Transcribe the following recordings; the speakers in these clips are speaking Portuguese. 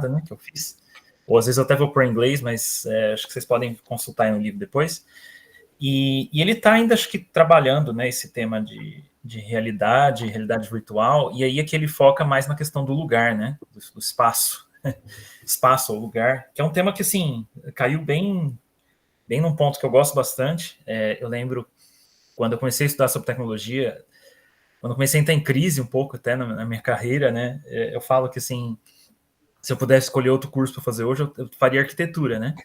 né, que eu fiz. Ou às vezes eu até vou por inglês, mas acho que vocês podem consultar aí no livro depois. E ele está ainda, acho que, trabalhando, né, esse tema de realidade virtual, e aí é que ele foca mais na questão do lugar, né, do espaço. Espaço ou lugar, que é um tema que, assim, caiu bem num ponto que eu gosto bastante. Eu lembro, quando eu comecei a estudar sobre tecnologia, quando eu comecei a entrar em crise um pouco até na minha carreira, né, eu falo que, assim, se eu pudesse escolher outro curso para fazer hoje, eu faria arquitetura, né,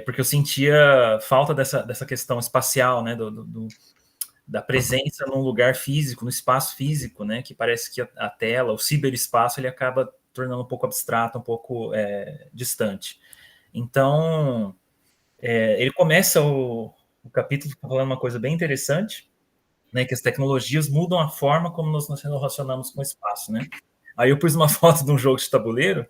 porque eu sentia falta dessa questão espacial, né, da presença num lugar físico, no espaço físico, né, que parece que a tela, o ciberespaço, ele acaba tornando um pouco abstrato, um pouco distante. Então, ele começa o capítulo falando uma coisa bem interessante, né, que as tecnologias mudam a forma como nós nos relacionamos com o espaço, né. Aí eu pus uma foto de um jogo de tabuleiro,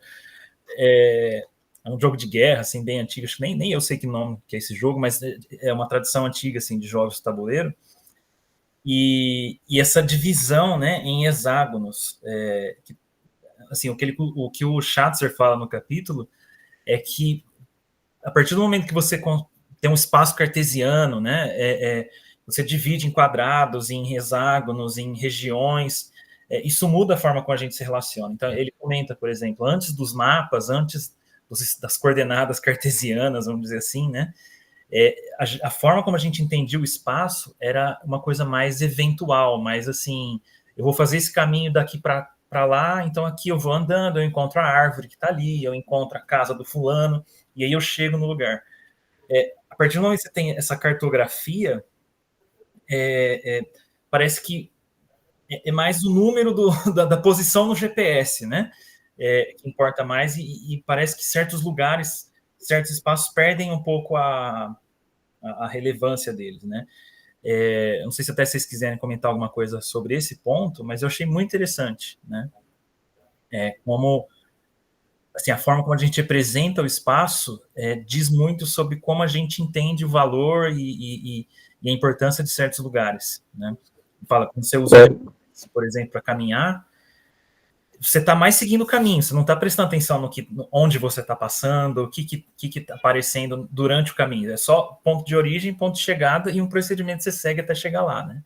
é um jogo de guerra, assim, bem antigo, acho que nem eu sei que nome que é esse jogo, mas é uma tradição antiga, assim, de jogos de tabuleiro, e essa divisão, né, em hexágonos, assim, o que o Schatzer fala no capítulo é que a partir do momento que você tem um espaço cartesiano, né, você divide em quadrados, em hexágonos, em regiões, isso muda a forma como a gente se relaciona. Então, ele comenta, por exemplo, antes dos mapas, antes das coordenadas cartesianas, vamos dizer assim, né, a forma como a gente entendia o espaço era uma coisa mais eventual, mais assim, eu vou fazer esse caminho daqui para lá, então aqui eu vou andando, eu encontro a árvore que está ali, eu encontro a casa do fulano, e aí eu chego no lugar. A partir do momento que você tem essa cartografia, parece que é mais o número da posição no GPS, né? Que importa mais, e parece que certos lugares, certos espaços perdem um pouco a relevância deles, né? Não sei se até vocês quiserem comentar alguma coisa sobre esse ponto, mas eu achei muito interessante, né? Como assim, a forma como a gente representa o espaço diz muito sobre como a gente entende o valor e a importância de certos lugares, né? Fala, quando você usa, por exemplo, para caminhar, você está mais seguindo o caminho, você não está prestando atenção onde você está passando, o que está aparecendo durante o caminho. É só ponto de origem, ponto de chegada e um procedimento que você segue até chegar lá, né?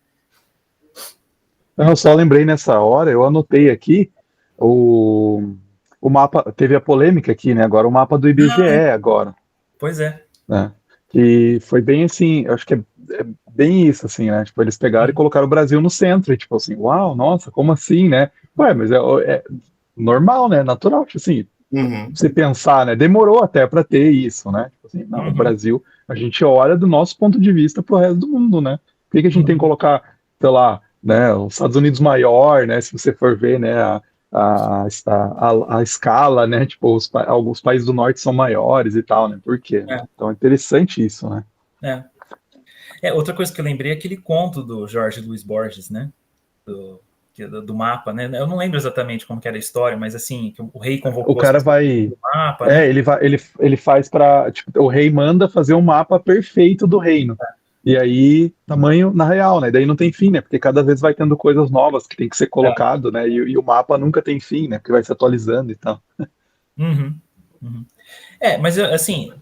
Eu só lembrei nessa hora, eu anotei aqui o mapa, teve a polêmica aqui, né? Agora o mapa do IBGE agora. Pois é. Né? Que foi bem assim, eu acho que é bem isso, assim, né? Tipo, eles pegaram e colocaram o Brasil no centro, e tipo assim, uau, nossa, como assim, né? Ué, mas é normal, né? Natural, tipo assim, você pensar, né? Demorou até para ter isso, né? Tipo assim, não, o Brasil, a gente olha do nosso ponto de vista pro resto do mundo, né? Por que a gente tem que colocar, sei lá, né, os Estados Unidos maior, né? Se você for ver, né, a escala, né? Tipo, alguns países do norte são maiores e tal, né? Por quê? Então é interessante isso, né? Outra coisa que eu lembrei é aquele conto do Jorge Luiz Borges, né? Do mapa, né? Eu não lembro exatamente como que era a história, mas assim, que o rei convocou o cara vai do mapa, né? ele faz para tipo, o rei manda fazer um mapa perfeito do reino. E aí, tamanho na real, né? Daí não tem fim, né? Porque cada vez vai tendo coisas novas que tem que ser colocado, né? E o mapa nunca tem fim, né? Porque vai se atualizando e tal. Mas assim,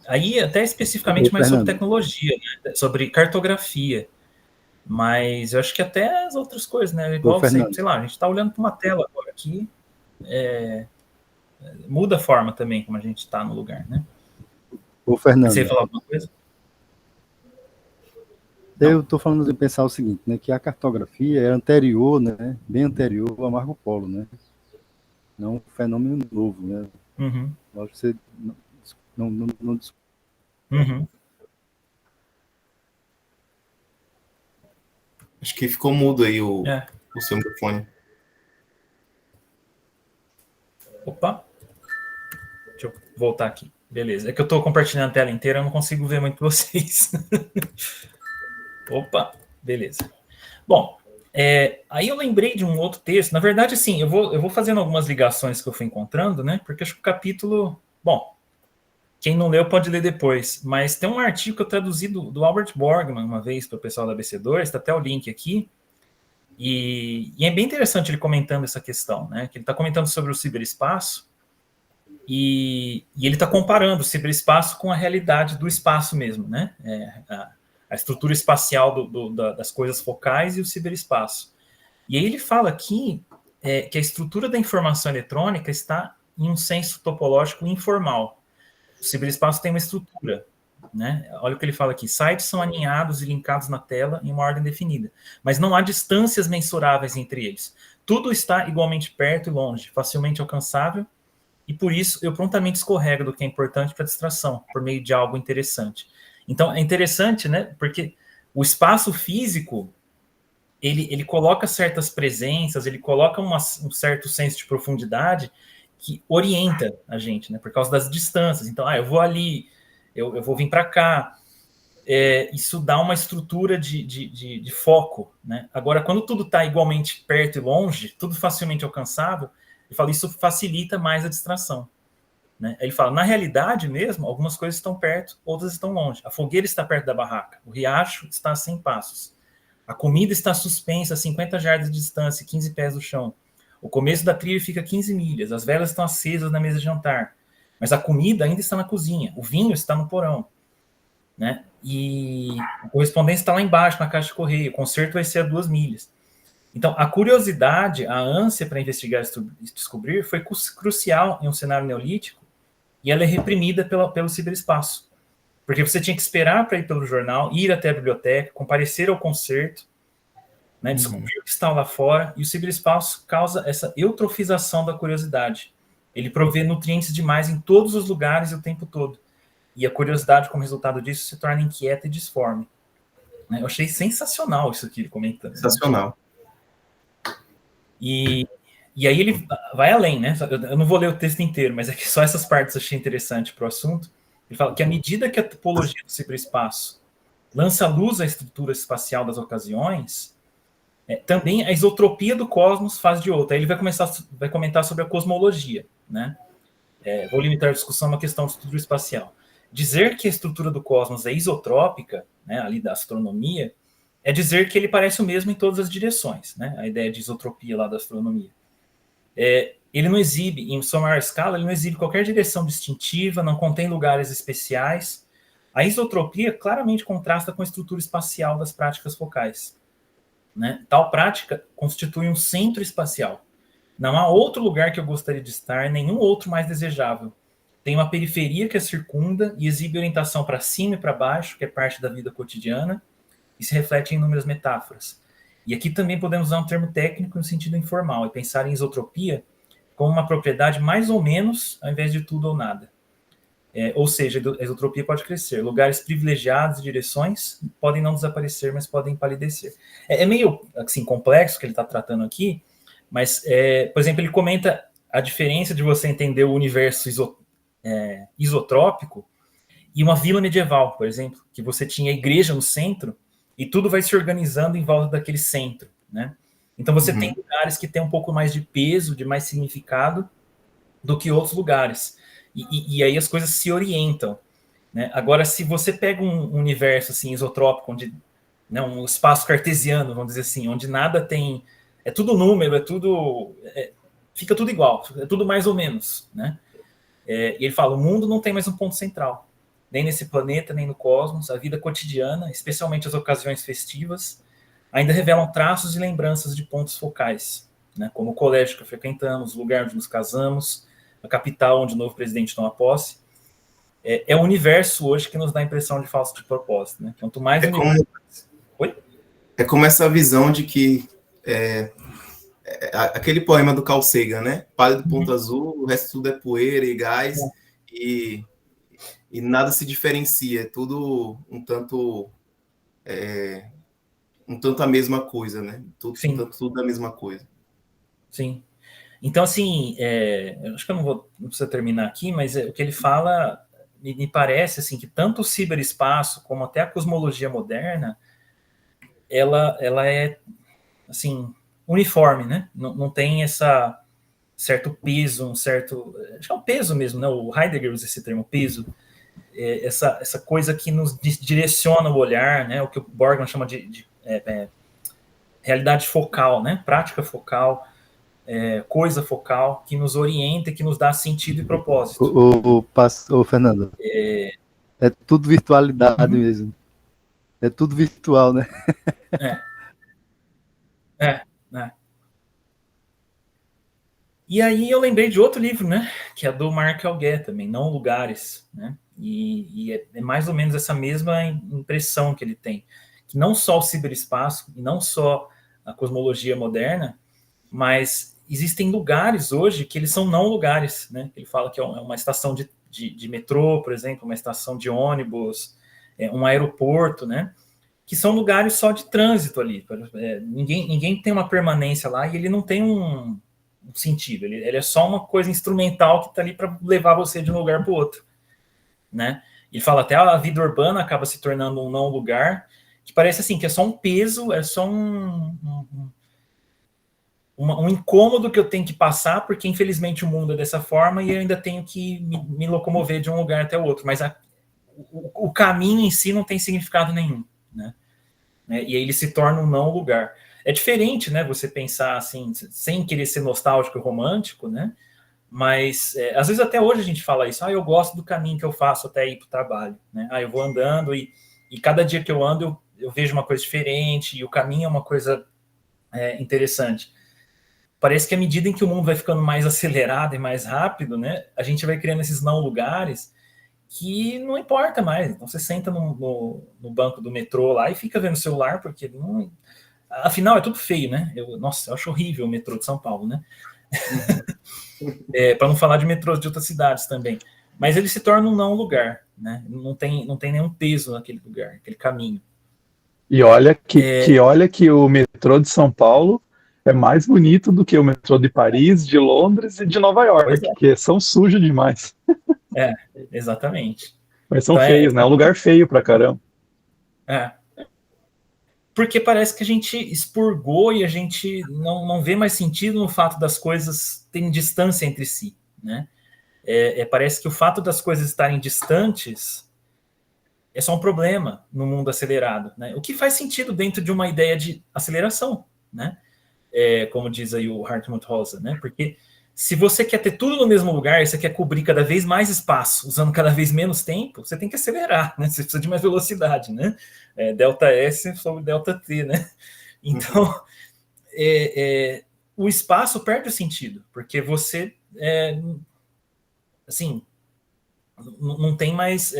aí até especificamente mais sobre tecnologia, né? Sobre cartografia. Mas eu acho que até as outras coisas, né? Igual você, sei lá, a gente está olhando para uma tela agora aqui, muda a forma também como a gente está no lugar, né? Ô, Fernando. Você ia falar alguma coisa? Eu estou falando de pensar o seguinte, né? Que a cartografia é anterior, né? Bem anterior a Marco Polo, né? Não um fenômeno novo, né? Você não Acho que ficou mudo aí o seu microfone. Opa! Deixa eu voltar aqui. Beleza. É que eu estou compartilhando a tela inteira, eu não consigo ver muito vocês. Opa! Beleza. Bom, aí eu lembrei de um outro texto. Na verdade, assim, eu vou fazendo algumas ligações que eu fui encontrando, né? Porque acho que o capítulo... Bom, quem não leu pode ler depois. Mas tem um artigo que eu traduzi do Albert Borgman uma vez para o pessoal da ABC2, está até o link aqui. E é bem interessante ele comentando essa questão, né? Que ele está comentando sobre o ciberespaço. E ele está comparando o ciberespaço com a realidade do espaço mesmo, né? A estrutura espacial das coisas focais e o ciberespaço. E aí ele fala aqui que a estrutura da informação eletrônica está em um senso topológico informal. O ciberespaço tem uma estrutura, né? Olha o que ele fala aqui. Sites são alinhados e linkados na tela em uma ordem definida, mas não há distâncias mensuráveis entre eles. Tudo está igualmente perto e longe, facilmente alcançável, e por isso eu prontamente escorrego do que é importante para distração, por meio de algo interessante. Então é interessante, né? Porque o espaço físico ele coloca certas presenças, ele coloca um certo senso de profundidade que orienta a gente, né? Por causa das distâncias. Então, eu vou ali, eu vou vir para cá. Isso dá uma estrutura de foco, né? Agora, quando tudo está igualmente perto e longe, tudo facilmente alcançável, ele fala, isso facilita mais a distração, né? Ele fala, na realidade mesmo, algumas coisas estão perto, outras estão longe. A fogueira está perto da barraca, o riacho está a 100 passos. A comida está suspensa a 50 jardas de distância, 15 pés do chão. O começo da trilha fica 15 milhas, as velas estão acesas na mesa de jantar, mas a comida ainda está na cozinha, o vinho está no porão, né? E a correspondência está lá embaixo, na caixa de correio, o concerto vai ser a 2 milhas. Então, a curiosidade, a ânsia para investigar e descobrir foi crucial em um cenário neolítico, e ela é reprimida pelo ciberespaço. Porque você tinha que esperar para ir pelo jornal, ir até a biblioteca, comparecer ao concerto, né, descobrir o que está lá fora, e o ciberespaço causa essa eutrofização da curiosidade. Ele provê nutrientes demais em todos os lugares e o tempo todo. E a curiosidade, como resultado disso, se torna inquieta e disforme. Né? Eu achei sensacional isso aqui, ele comentando. Sensacional. Né? E aí ele vai além, né? Eu não vou ler o texto inteiro, mas é que só essas partes eu achei interessante para o assunto. Ele fala que à medida que a topologia do ciberespaço lança luz à estrutura espacial das ocasiões, também a isotropia do cosmos faz de outra. Aí ele vai comentar sobre a cosmologia, né? Vou limitar a discussão a uma questão de estrutura espacial. Dizer que a estrutura do cosmos é isotrópica, né, ali da astronomia, é dizer que ele parece o mesmo em todas as direções, né? A ideia de isotropia lá da astronomia. Ele não exibe, em sua maior escala, ele não exibe qualquer direção distintiva, não contém lugares especiais. A isotropia claramente contrasta com a estrutura espacial das práticas focais, né? Tal prática constitui um centro espacial. Não há outro lugar que eu gostaria de estar, nenhum outro mais desejável. Tem uma periferia que a circunda e exibe orientação para cima e para baixo, que é parte da vida cotidiana, e se reflete em inúmeras metáforas. E aqui também podemos usar um termo técnico no sentido informal, e pensar em isotropia como uma propriedade mais ou menos, ao invés de tudo ou nada. Ou seja, a isotropia pode crescer. Lugares privilegiados e direções podem não desaparecer, mas podem palidecer. É meio assim, complexo que ele está tratando aqui, mas, por exemplo, ele comenta a diferença de você entender o universo isotrópico e uma vila medieval, por exemplo, que você tinha a igreja no centro e tudo vai se organizando em volta daquele centro, né? Então você tem lugares que têm um pouco mais de peso, de mais significado do que outros lugares. E aí as coisas se orientam, né? Agora, se você pega um universo assim, isotrópico, onde, né, um espaço cartesiano, vamos dizer assim, onde nada tem... É tudo número, fica tudo igual, é tudo mais ou menos, né? E ele fala, o mundo não tem mais um ponto central, nem nesse planeta, nem no cosmos. A vida cotidiana, especialmente as ocasiões festivas, ainda revelam traços e lembranças de pontos focais, né? Como o colégio que frequentamos, o lugar onde nos casamos, a capital onde o novo presidente toma posse. É o universo hoje que nos dá a impressão de falso de propósito, né? Quanto mais Oi? É como essa visão de que aquele poema do Carl Sagan, né? Pálido ponto azul, o resto tudo é poeira e gás, e nada se diferencia, é tudo um tanto a mesma coisa, né? Tudo a mesma coisa. Sim. Então, assim, eu acho que eu não preciso terminar aqui, mas o que ele fala me parece assim, que tanto o ciberespaço como até a cosmologia moderna, ela é assim, uniforme, né? Não tem essa certo peso, acho que é um peso mesmo, né? O Heidegger usa esse termo, peso, essa coisa que nos direciona o olhar, né? O que o Borgman chama de realidade focal, né? Prática focal. coisa focal que nos orienta, que nos dá sentido e propósito. Ô Fernando, é tudo virtualidade mesmo. É tudo virtual, né? E aí eu lembrei de outro livro, né? Que é do Mark Algué também, Não Lugares, né? E é mais ou menos essa mesma impressão que ele tem. Que não só o ciberespaço, e não só a cosmologia moderna, mas existem lugares hoje que eles são não lugares, né? Ele fala que é uma estação de metrô, por exemplo, uma estação de ônibus, um aeroporto, né? Que são lugares só de trânsito ali. Ninguém tem uma permanência lá e ele não tem um sentido. Ele é só uma coisa instrumental que está ali para levar você de um lugar para o outro, né? Ele fala até a vida urbana acaba se tornando um não lugar, que parece assim, que é só um peso, é só um incômodo que eu tenho que passar, porque infelizmente o mundo é dessa forma e eu ainda tenho que me locomover de um lugar até o outro, mas o caminho em si não tem significado nenhum, né? E aí ele se torna um não lugar. É diferente, né, você pensar assim, sem querer ser nostálgico e romântico, né, mas às vezes até hoje a gente fala isso, eu gosto do caminho que eu faço até ir para o trabalho, né, eu vou andando e cada dia que eu ando eu vejo uma coisa diferente e o caminho é uma coisa interessante. Parece que à medida em que o mundo vai ficando mais acelerado e mais rápido, né, a gente vai criando esses não lugares que não importa mais. Então você senta no banco do metrô lá e fica vendo o celular, porque não... Afinal, é tudo feio, né? Eu acho horrível o metrô de São Paulo, né? Para não falar de metrôs de outras cidades também. Mas ele se torna um não lugar, né? Não tem nenhum peso naquele lugar, aquele caminho. E olha que o metrô de São Paulo é mais bonito do que o metrô de Paris, de Londres e de Nova York, que são sujos demais. Exatamente. Mas são feios, né? É um lugar feio pra caramba. Porque parece que a gente expurgou e a gente não vê mais sentido no fato das coisas terem distância entre si, né? Parece que o fato das coisas estarem distantes é só um problema no mundo acelerado, né? O que faz sentido dentro de uma ideia de aceleração, né? Como diz aí o Hartmut Rosa, né? Porque se você quer ter tudo no mesmo lugar, você quer cobrir cada vez mais espaço, usando cada vez menos tempo, você tem que acelerar, né? Você precisa de mais velocidade, né? Delta S sobre delta T, né? Então, o espaço perde o sentido, porque você, assim, não tem mais...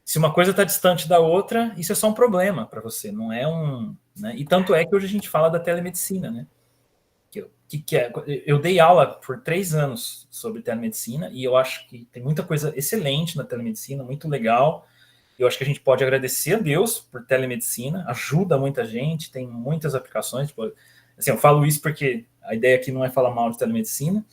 se uma coisa está distante da outra, isso é só um problema para você, não é um... Né? E tanto é que hoje a gente fala da telemedicina, né? Eu dei aula por 3 anos sobre telemedicina e eu acho que tem muita coisa excelente na telemedicina, muito legal. Eu acho que a gente pode agradecer a Deus por telemedicina, ajuda muita gente, tem muitas aplicações. Tipo, assim, eu falo isso porque a ideia aqui não é falar mal de telemedicina,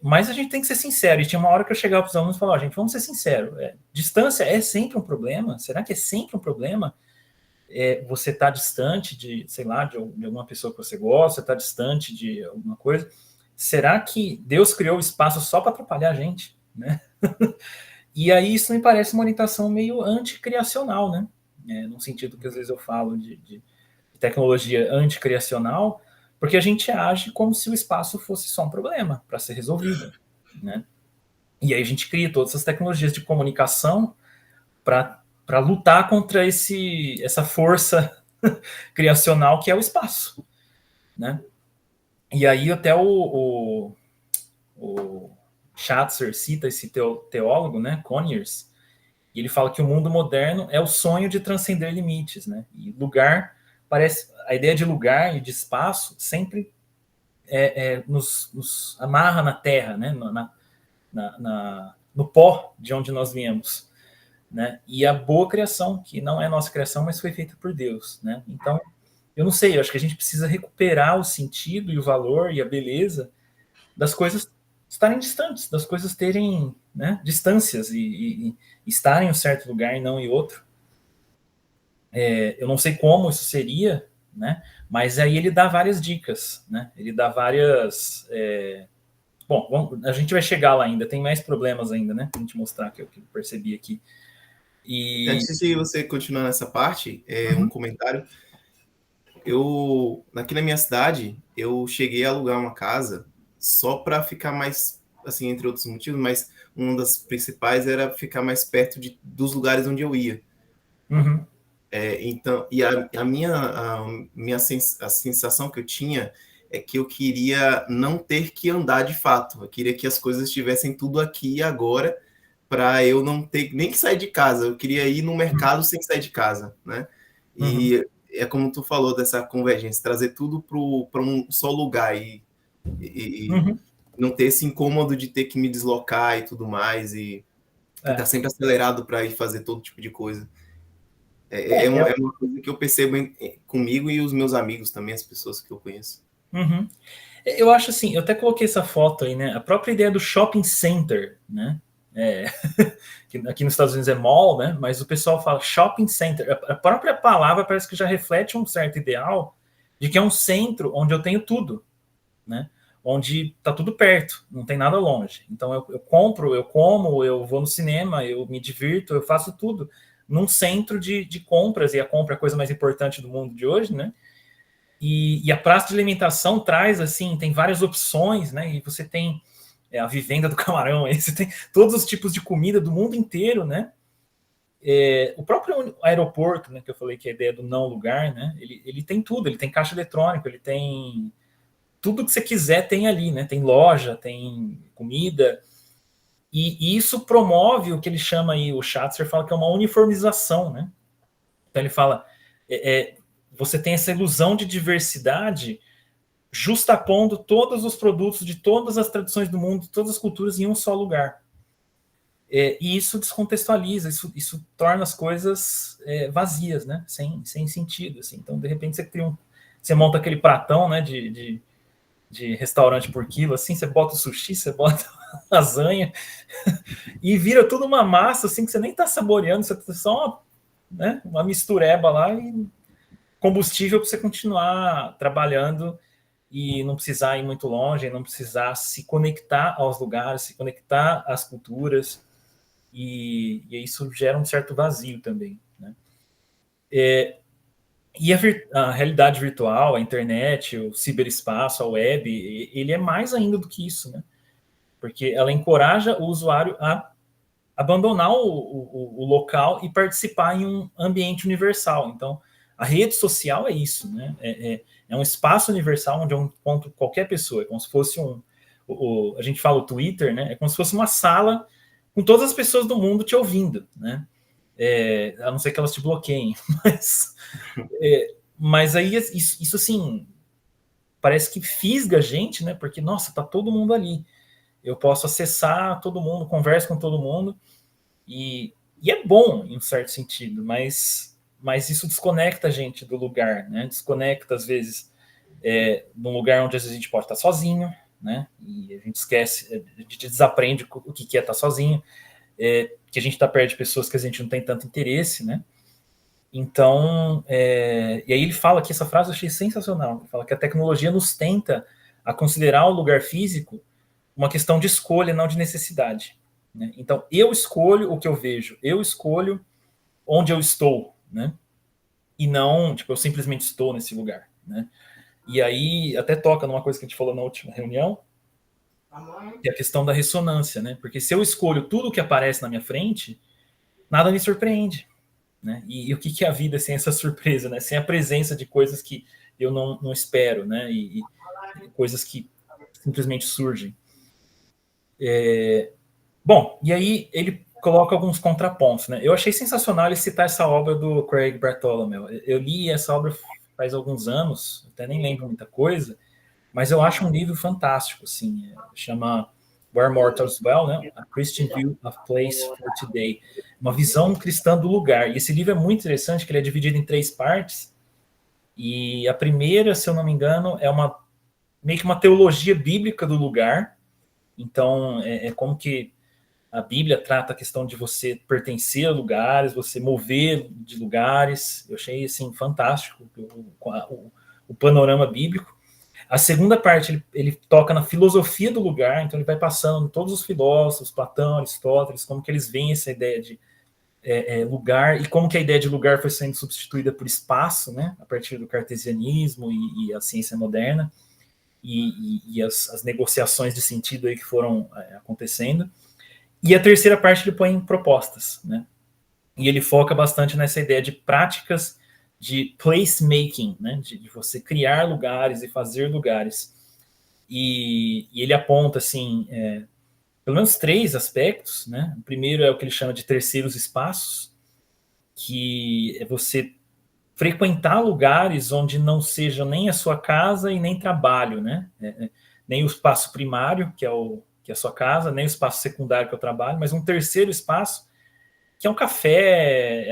mas a gente tem que ser sincero. E tinha uma hora que eu chegava para os alunos e falava, gente, vamos ser sinceros, distância é sempre um problema? Será que é sempre um problema? Você está distante de, sei lá, de alguma pessoa que você gosta, está distante de alguma coisa. Será que Deus criou o espaço só para atrapalhar a gente, né? E aí isso me parece uma orientação meio anticriacional, né? No sentido que às vezes eu falo de tecnologia anticriacional, porque a gente age como se o espaço fosse só um problema para ser resolvido, né? E aí a gente cria todas essas tecnologias de comunicação para lutar contra essa força criacional que é o espaço, né? E aí até o Schatzer cita esse teólogo, né, Conyers, e ele fala que o mundo moderno é o sonho de transcender limites, né? E lugar parece, a ideia de lugar e de espaço sempre nos amarra na terra, né? No pó de onde nós viemos. Né? E a boa criação, que não é nossa criação, mas foi feita por Deus, né? Então, eu não sei, eu acho que a gente precisa recuperar o sentido e o valor e a beleza das coisas estarem distantes, das coisas terem, né, distâncias e estarem em um certo lugar e não em outro. Eu não sei como isso seria, né? Mas aí ele dá várias dicas, né? Ele dá várias... Bom, a gente vai chegar lá ainda, tem mais problemas ainda, né? Pra gente mostrar que eu percebi aqui. Antes de você continuar nessa parte, um comentário. aqui na minha cidade, eu cheguei a alugar uma casa só para ficar mais, assim, entre outros motivos, mas uma das principais era ficar mais perto dos lugares onde eu ia. Uhum. Então, e a sensação que eu tinha é que eu queria não ter que andar de fato. Eu queria que as coisas estivessem tudo aqui e agora, para eu não ter nem que sair de casa. Eu queria ir no mercado sem sair de casa, né? E é como tu falou dessa convergência, trazer tudo para um só lugar e não ter esse incômodo de ter que me deslocar e tudo mais e estar sempre acelerado para ir fazer todo tipo de coisa. É uma coisa que eu percebo comigo e os meus amigos também, as pessoas que eu conheço. Uhum. Eu acho assim, eu até coloquei essa foto aí, né? A própria ideia do shopping center, né? Aqui nos Estados Unidos é mall, né? Mas o pessoal fala shopping center. A própria palavra parece que já reflete um certo ideal de que é um centro onde eu tenho tudo, né? Onde tá tudo perto, não tem nada longe. Então eu compro, eu como, eu vou no cinema, eu me divirto, eu faço tudo num centro de compras, e a compra é a coisa mais importante do mundo de hoje, né? E a praça de alimentação traz, assim, tem várias opções, né? E você tem a vivenda do camarão, aí você tem todos os tipos de comida do mundo inteiro, né? O próprio aeroporto, né, que eu falei que é a ideia do não lugar, né? Ele tem tudo, ele tem caixa eletrônico, ele tem tudo que você quiser tem ali, né? Tem loja, tem comida, e isso promove o que ele chama aí, o Schatzer fala que é uma uniformização, né? Então ele fala, você tem essa ilusão de diversidade justapondo todos os produtos de todas as tradições do mundo, todas as culturas em um só lugar. E isso descontextualiza, isso torna as coisas vazias, né? Sem sentido, assim. Então, de repente, você monta aquele pratão, né, de restaurante por quilo, assim, você bota o sushi, você bota a lasanha, e vira tudo uma massa, assim, que você nem tá saboreando, você tá só uma mistureba lá e combustível para você continuar trabalhando e não precisar ir muito longe, não precisar se conectar aos lugares, se conectar às culturas, e isso gera um certo vazio também, né? E a realidade virtual, a internet, o ciberespaço, a web, ele é mais ainda do que isso, né? Porque ela encoraja o usuário a abandonar o local e participar em um ambiente universal. Então, a rede social é isso, né? É um espaço universal onde eu encontro qualquer pessoa. É como se fosse a gente fala o Twitter, né? É como se fosse uma sala com todas as pessoas do mundo te ouvindo, né? A não ser que elas te bloqueiem. Mas aí, isso assim, parece que fisga a gente, né? Porque, nossa, tá todo mundo ali. Eu posso acessar todo mundo, converso com todo mundo, e é bom em um certo sentido, mas isso desconecta a gente do lugar, né? Desconecta, às vezes, num lugar onde às vezes a gente pode estar sozinho, né? E a gente esquece, a gente desaprende o que é estar sozinho, que a gente está perto de pessoas que a gente não tem tanto interesse, né? Então, e aí ele fala que essa frase eu achei sensacional. Ele fala que a tecnologia nos tenta a considerar o lugar físico uma questão de escolha, não de necessidade, né? Então, eu escolho o que eu vejo, eu escolho onde eu estou, né? E não, tipo, eu simplesmente estou nesse lugar, né? E aí, até toca numa coisa que a gente falou na última reunião, que é a questão da ressonância, né? Porque se eu escolho tudo que aparece na minha frente, nada me surpreende, né? E o que é a vida sem essa surpresa, né? Sem a presença de coisas que eu não espero, né? E coisas que simplesmente surgem. Bom, e aí ele coloca alguns contrapontos, né? Eu achei sensacional ele citar essa obra do Craig Bartholomew. Eu li essa obra faz alguns anos, até nem lembro muita coisa, mas eu acho um livro fantástico, assim, chama Where Mortals Dwell, né? A Christian View of Place for Today, uma visão cristã do lugar. E esse livro é muito interessante, que ele é dividido em 3 partes, e a primeira, se eu não me engano, é meio que uma teologia bíblica do lugar. Então, é como que a Bíblia trata a questão de você pertencer a lugares, você mover de lugares. Eu achei, assim, fantástico o panorama bíblico. A segunda parte, ele toca na filosofia do lugar, então ele vai passando todos os filósofos, Platão, Aristóteles, como que eles veem essa ideia lugar, e como que a ideia de lugar foi sendo substituída por espaço, né, a partir do cartesianismo e a ciência moderna, e as negociações de sentido aí que foram acontecendo. E a terceira parte ele põe em propostas, né, e ele foca bastante nessa ideia de práticas de placemaking, né, de você criar lugares e fazer lugares. E ele aponta, assim, pelo menos 3 aspectos, né? O primeiro é o que ele chama de terceiros espaços, que é você frequentar lugares onde não seja nem a sua casa e nem trabalho, né? Nem o espaço primário, que é a sua casa, nem o espaço secundário, que é o trabalho, mas um terceiro espaço, que é um café,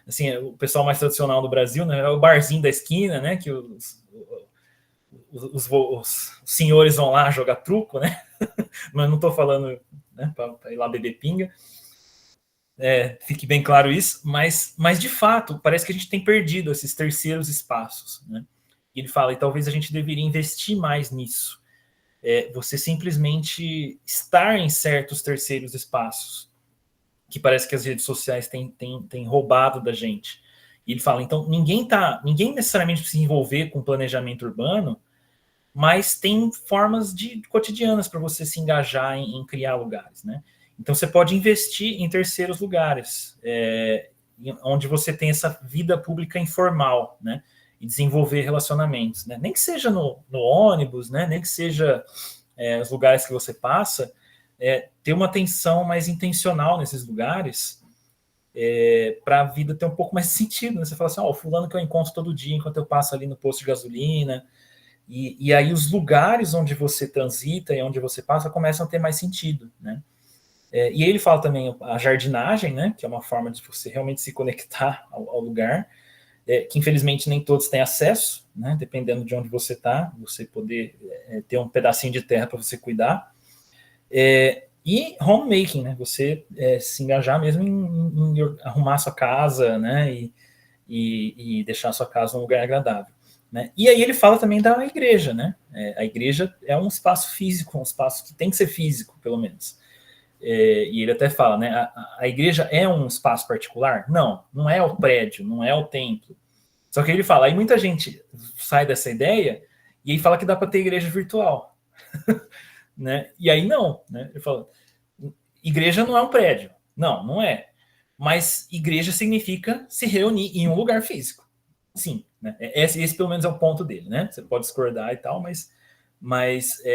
assim, o pessoal mais tradicional do Brasil, né? É o barzinho da esquina, né? Que os senhores vão lá jogar truco, né? Mas não estou falando, né, para ir lá beber pinga. Fique bem claro isso, mas de fato, parece que a gente tem perdido esses terceiros espaços, né? E ele fala, e talvez a gente deveria investir mais nisso. Você simplesmente estar em certos terceiros espaços, que parece que as redes sociais têm roubado da gente. E ele fala, então, ninguém necessariamente precisa se envolver com planejamento urbano, mas tem formas cotidianas para você se engajar em criar lugares, né? Então você pode investir em terceiros lugares, onde você tem essa vida pública informal, né? E desenvolver relacionamentos, né? Nem que seja no ônibus, né? Nem que seja os lugares que você passa, ter uma atenção mais intencional nesses lugares, para a vida ter um pouco mais de sentido, né? Você fala assim, o fulano que eu encontro todo dia enquanto eu passo ali no posto de gasolina. E aí os lugares onde você transita e onde você passa começam a ter mais sentido, né? E aí ele fala também a jardinagem, né? Que é uma forma de você realmente se conectar ao lugar, que infelizmente nem todos têm acesso, né? Dependendo de onde você está, você poder ter um pedacinho de terra para você cuidar. E homemaking, né? Você se engajar mesmo em arrumar a sua casa, né? E deixar a sua casa um lugar agradável. Né? E aí ele fala também da igreja, né? A igreja é um espaço físico, um espaço que tem que ser físico, pelo menos. E ele até fala, né? A igreja é um espaço particular? Não é o prédio, não é o templo. Só que ele fala, aí muita gente sai dessa ideia e aí fala que dá para ter igreja virtual. Né? E aí não, né? Ele fala, igreja não é um prédio. Não é. Mas igreja significa se reunir em um lugar físico. Sim, né? Esse pelo menos é o ponto dele, né? Você pode discordar e tal, mas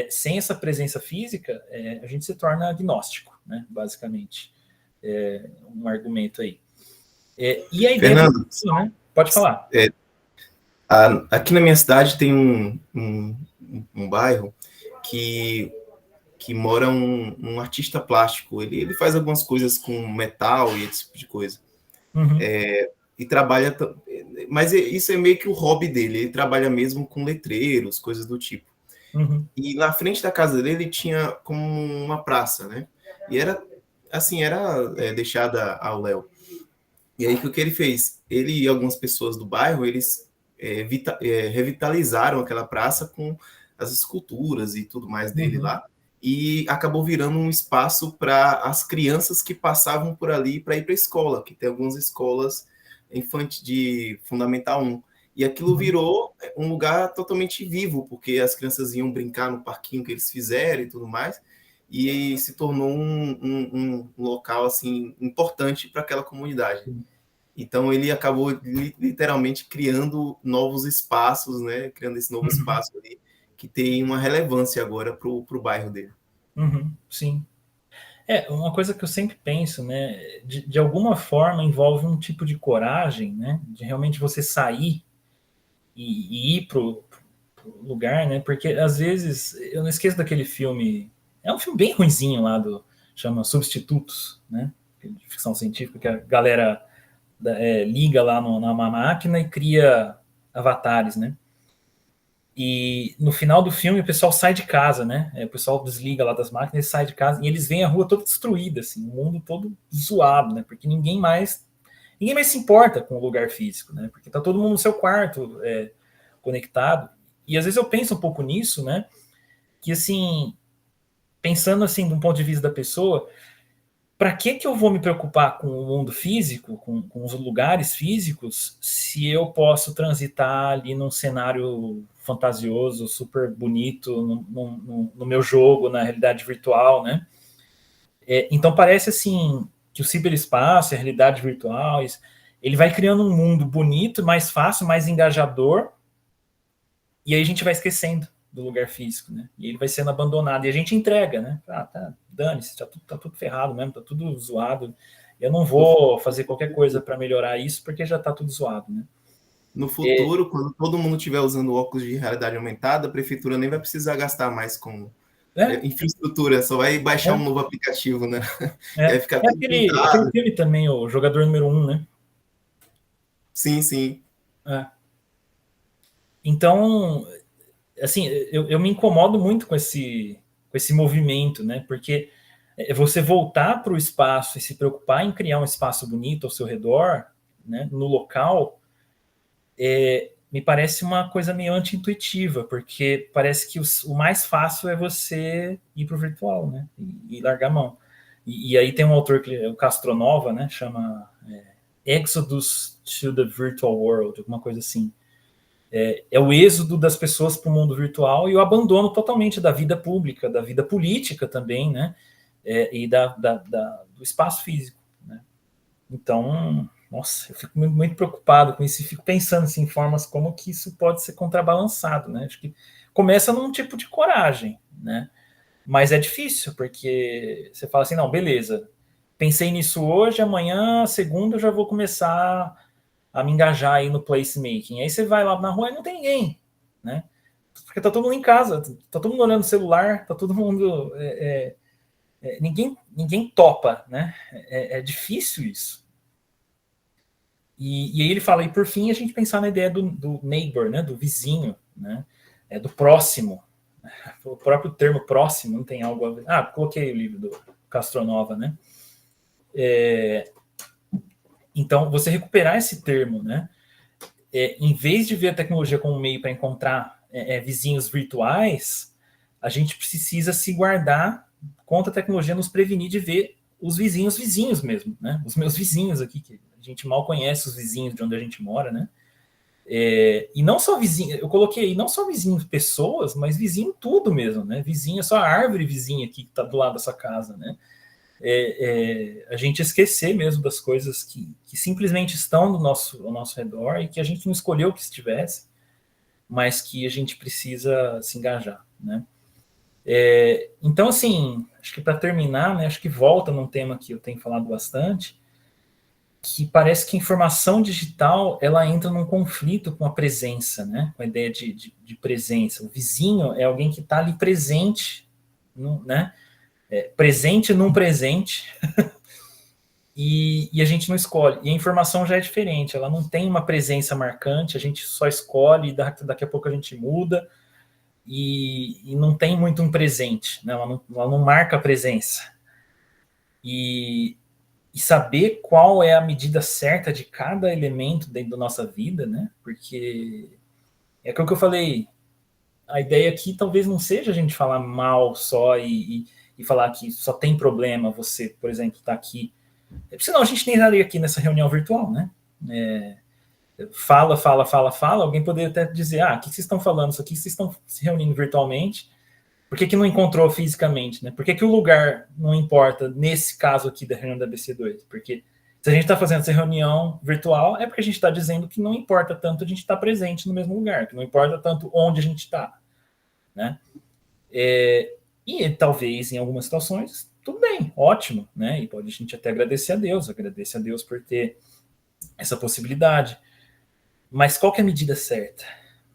sem essa presença física, a gente se torna agnóstico, né? Basicamente, um argumento aí. E a ideia Fernando, disso, né? Pode falar. Aqui na minha cidade tem um bairro que mora um artista plástico. Ele faz algumas coisas com metal e esse tipo de coisa. Uhum. E trabalha, mas isso é meio que o hobby dele, ele trabalha mesmo com letreiros, coisas do tipo. Uhum. E na frente da casa dele ele tinha como uma praça, né? E era deixada ao léu. E aí o que ele fez? Ele e algumas pessoas do bairro, eles revitalizaram aquela praça com as esculturas e tudo mais dele lá, e acabou virando um espaço para as crianças que passavam por ali para ir para a escola, que tem algumas escolas infantil de Fundamental 1. E aquilo virou um lugar totalmente vivo, porque as crianças iam brincar no parquinho que eles fizeram e tudo mais, e se tornou um local assim importante para aquela comunidade. Então ele acabou literalmente criando novos espaços, né? Criando esse novo espaço ali, que tem uma relevância agora para o bairro dele. Sim. Uma coisa que eu sempre penso, né? De alguma forma envolve um tipo de coragem, né? De realmente você sair e ir pro lugar, né? Porque às vezes eu não esqueço daquele filme. É um filme bem ruinzinho lá chama Substitutos, né? De ficção científica, que a galera liga lá numa máquina e cria avatares, né? E no final do filme o pessoal sai de casa, né? O pessoal desliga lá das máquinas e sai de casa e eles veem a rua toda destruída, assim, o mundo todo zoado, né? Porque ninguém mais se importa com o lugar físico, né? Porque tá todo mundo no seu quarto, conectado. E às vezes eu penso um pouco nisso, né? Que assim, pensando assim, de um ponto de vista da pessoa, para que eu vou me preocupar com o mundo físico, com os lugares físicos, se eu posso transitar ali num cenário fantasioso, super bonito, no meu jogo, na realidade virtual, né? Então parece assim que o ciberespaço, a realidade virtual, ele vai criando um mundo bonito, mais fácil, mais engajador, e aí a gente vai esquecendo do lugar físico, né? E ele vai sendo abandonado, e a gente entrega, né? Tá, dane-se, tá tudo ferrado mesmo, tá tudo zoado, eu não vou fazer qualquer coisa para melhorar isso, porque já tá tudo zoado, né? No futuro, quando todo mundo estiver usando óculos de realidade aumentada, a prefeitura nem vai precisar gastar mais com infraestrutura, só vai baixar um novo aplicativo, né? Vai ficar aquele filme também, o Jogador Número 1, né? Sim. Então, assim, eu me incomodo muito com esse movimento, né? Porque você voltar para o espaço e se preocupar em criar um espaço bonito ao seu redor, né, no local, me parece uma coisa meio anti-intuitiva, porque parece que o mais fácil é você ir para o virtual, né? E largar a mão. E aí tem um autor, o Castronova, né? Chama Exodus to the Virtual World, alguma coisa assim. É o êxodo das pessoas para o mundo virtual e o abandono totalmente da vida pública, da vida política também, né? E do espaço físico, né? Então, nossa, eu fico muito preocupado com isso e fico pensando assim, em formas como que isso pode ser contrabalançado, né? Acho que começa num tipo de coragem, né? Mas é difícil, porque você fala assim, não, beleza, pensei nisso hoje, amanhã, segunda, eu já vou começar a me engajar aí no placemaking. Aí você vai lá na rua e não tem ninguém, né? Porque tá todo mundo em casa, tá todo mundo olhando o celular, tá todo mundo... ninguém topa, né? É difícil isso. E aí ele fala, e por fim a gente pensar na ideia do neighbor, né? Do vizinho, né? Do próximo. O próprio termo próximo não tem algo a ver. Coloquei o livro do Castronova, né? Então, você recuperar esse termo, né? Em vez de ver a tecnologia como um meio para encontrar vizinhos virtuais, a gente precisa se guardar contra a tecnologia, nos prevenir de ver os vizinhos mesmo, né? Os meus vizinhos aqui, que a gente mal conhece os vizinhos de onde a gente mora, né? E não só vizinho, eu coloquei aí, não só vizinho pessoas, mas vizinho tudo mesmo, né? Vizinho é só a árvore vizinha aqui que está do lado da sua casa, né? A gente esquecer mesmo das coisas que simplesmente estão ao nosso redor e que a gente não escolheu que estivesse, mas que a gente precisa se engajar, né? Então, assim, acho que para terminar, né, acho que volta num tema que eu tenho falado bastante, que parece que a informação digital ela entra num conflito com a presença, né? Com a ideia de presença. O vizinho é alguém que está ali presente, né? Presente num presente, e a gente não escolhe. E a informação já é diferente, ela não tem uma presença marcante, a gente só escolhe, daqui a pouco a gente muda, e não tem muito um presente, né? Ela não marca a presença. E saber qual é a medida certa de cada elemento dentro da nossa vida, né? Porque é aquilo que eu falei, a ideia aqui talvez não seja a gente falar mal só e falar que só tem problema você, por exemplo, tá aqui. Senão a gente nem estaria aqui nessa reunião virtual, né? Fala, alguém poderia até dizer, o que vocês estão falando isso aqui? Vocês estão se reunindo virtualmente? Por que não encontrou fisicamente, né? Por que o lugar não importa nesse caso aqui da reunião da BC2? Porque se a gente está fazendo essa reunião virtual, é porque a gente está dizendo que não importa tanto a gente estar presente no mesmo lugar, que não importa tanto onde a gente está, né? E talvez em algumas situações, tudo bem, ótimo, né? E pode a gente até agradecer a Deus por ter essa possibilidade. Mas qual que é a medida certa,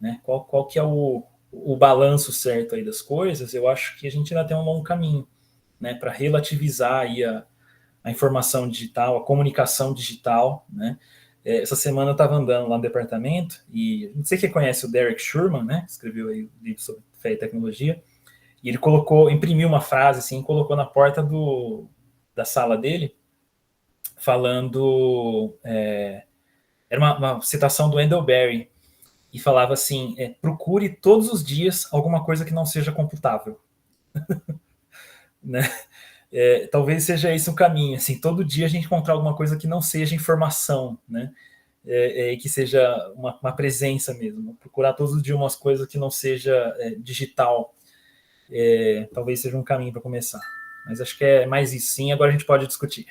né? Qual que é o balanço certo aí das coisas? Eu acho que a gente ainda tem um longo caminho, né, para relativizar aí a informação digital, a comunicação digital, né? Essa semana eu estava andando lá no departamento e não sei quem conhece o Derek Schurman, né? Escreveu aí o livro sobre fé e tecnologia, e ele imprimiu uma frase assim, colocou na porta da sala dele, falando, era uma citação do Wendell Berry, e falava assim, procure todos os dias alguma coisa que não seja computável. Né? talvez seja esse um caminho, assim, todo dia a gente encontrar alguma coisa que não seja informação, né? Que seja uma presença mesmo. Procurar todos os dias umas coisas que não seja digital. Talvez seja um caminho para começar. Mas acho que é mais isso, sim. Agora a gente pode discutir.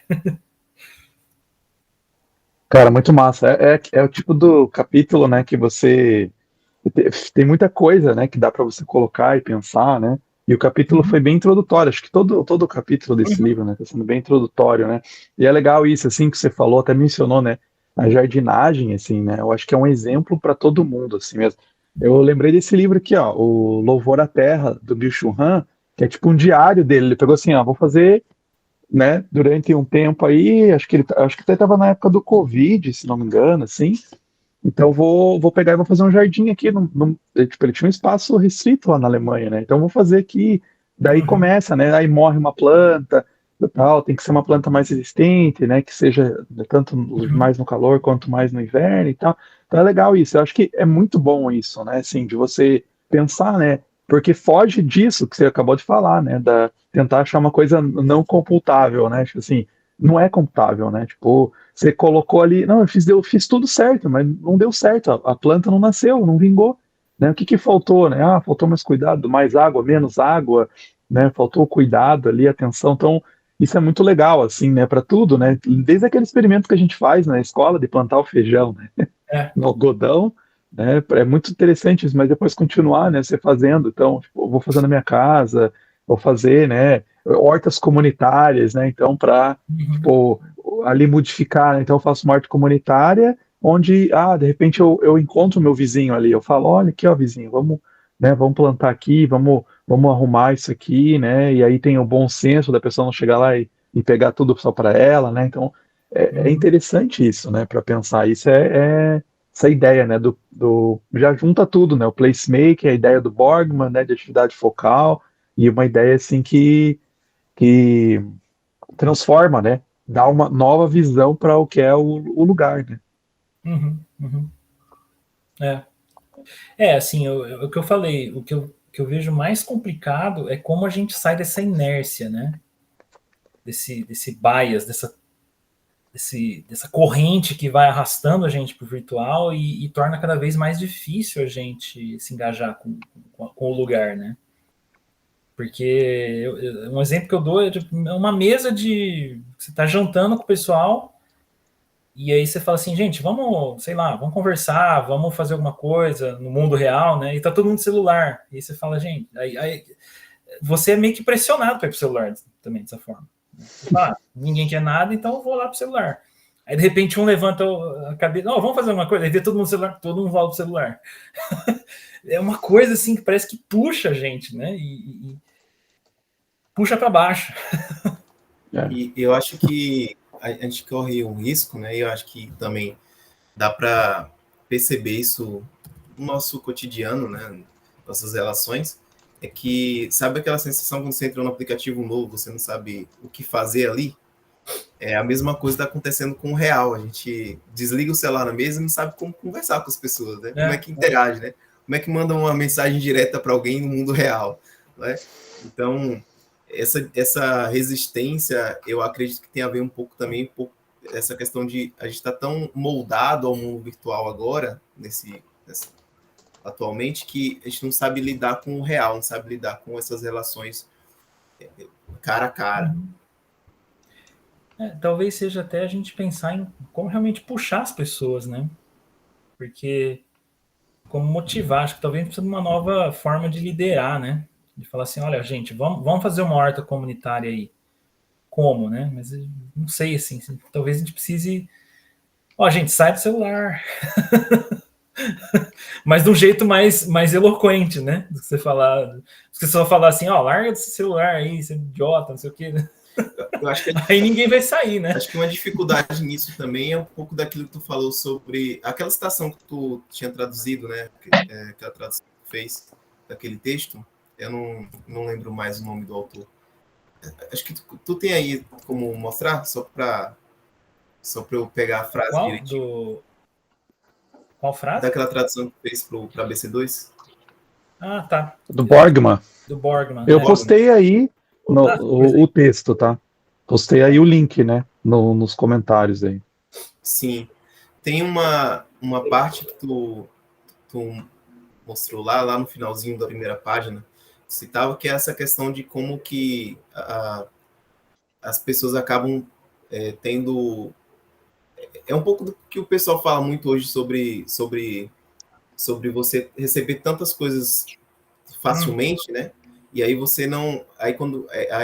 Cara, muito massa. É o tipo do capítulo, né, que você tem muita coisa, né, que dá para você colocar e pensar, né? E o capítulo foi bem introdutório. Acho que todo o capítulo desse livro, né, tá sendo bem introdutório, né? E é legal isso, assim, que você falou, até mencionou, né, a jardinagem, assim, né? Eu acho que é um exemplo para todo mundo, assim mesmo. Eu lembrei desse livro aqui, ó, O Louvor à Terra, do Byung-Chul Han, que é tipo um diário dele. Ele pegou assim, ó, vou fazer, né, durante um tempo aí, acho que até estava na época do Covid, se não me engano, assim. Então vou pegar e vou fazer um jardim aqui. Tipo, ele tinha um espaço restrito lá na Alemanha, né? Então vou fazer aqui. Daí começa, né? Aí morre uma planta, tal. Tem que ser uma planta mais resistente, né? Que seja tanto mais no calor quanto mais no inverno e tal. Então é legal isso. Eu acho que é muito bom isso, né? Assim, de você pensar, né? Porque foge disso que você acabou de falar, né? Da tentar achar uma coisa não computável, né? Tipo assim, não é computável, né? Tipo, você colocou ali, não, eu fiz tudo certo, mas não deu certo, a planta não nasceu, não vingou, né? O que faltou, né? Ah, faltou mais cuidado, mais água, menos água, né? Faltou cuidado ali, atenção. Então, isso é muito legal, assim, né? Para tudo, né? Desde aquele experimento que a gente faz na escola de plantar o feijão, né? No algodão, né? É muito interessante isso, mas depois continuar, né? Você fazendo, então, tipo, eu vou fazer na minha casa, vou fazer, né? Hortas comunitárias, né? Então, para tipo, ali modificar, né? Então eu faço uma horta comunitária onde, de repente eu encontro o meu vizinho ali, eu falo, olha aqui, ó, vizinho, vamos, né, vamos plantar aqui, vamos arrumar isso aqui, né? E aí tem o bom senso da pessoa não chegar lá e pegar tudo só para ela, né? Então é interessante isso, né? Para pensar, isso essa ideia, né? Já junta tudo, né? O placemaking, a ideia do Borgman, né? De atividade focal e uma ideia assim que transforma, né? Dá uma nova visão para o que é o lugar, né? Assim, o que eu falei, que eu vejo mais complicado é como a gente sai dessa inércia, né? Desse bias, dessa corrente que vai arrastando a gente para o virtual e torna cada vez mais difícil a gente se engajar com o lugar, né? Porque um exemplo que eu dou é uma mesa de... Você está jantando com o pessoal e aí você fala assim, gente, vamos, sei lá, vamos conversar, vamos fazer alguma coisa no mundo real, né? E tá todo mundo no celular. E aí você fala, gente... Aí você é meio que pressionado para ir pro celular também, dessa forma. Ninguém quer nada, então eu vou lá pro celular. Aí, de repente, um levanta a cabeça, não, vamos fazer alguma coisa, aí vê todo mundo no celular, todo mundo volta pro celular. É uma coisa, assim, que parece que puxa a gente, né? E puxa para baixo. E eu acho que a gente corre um risco, né? E eu acho que também dá para perceber isso no nosso cotidiano, né? Nossas relações. É que, sabe aquela sensação quando você entra num aplicativo novo, você não sabe o que fazer ali? É a mesma coisa que está acontecendo com o real. A gente desliga o celular na mesa e não sabe como conversar com as pessoas, né? Como é que interage, né? Como é que manda uma mensagem direta para alguém no mundo real, né? Então, essa resistência, eu acredito que tem a ver um pouco também com essa questão de a gente estar tão moldado ao mundo virtual agora, atualmente, que a gente não sabe lidar com o real, não sabe lidar com essas relações cara a cara. Talvez seja até a gente pensar em como realmente puxar as pessoas, né? Porque como motivar, acho que talvez precisa de uma nova forma de liderar, né? De falar assim, olha, gente, vamos fazer uma horta comunitária aí. Como, né? Mas não sei, assim, talvez a gente precise... gente, sai do celular. Mas de um jeito mais eloquente, né? Do que você falar... Se você só falar assim, larga desse celular aí, você é idiota, não sei o quê, né? Eu acho que aí ninguém vai sair, né? Acho que uma dificuldade nisso também é um pouco daquilo que tu falou sobre aquela citação que tu tinha traduzido, né? Aquela tradução que tu fez daquele texto. Eu não lembro mais o nome do autor. Acho que tu tem aí como mostrar, só para eu pegar a frase direitinho. Qual frase? Daquela tradução que tu fez para BC2. Tá. Do Borgman. Do Borgman. Eu postei aí. O texto, tá? Postei aí o link, né? Nos comentários aí. Sim. Tem uma parte que tu mostrou lá no finalzinho da primeira página, citava que é essa questão de como que as pessoas acabam tendo... É um pouco do que o pessoal fala muito hoje sobre você receber tantas coisas facilmente, né? E aí você não... Aí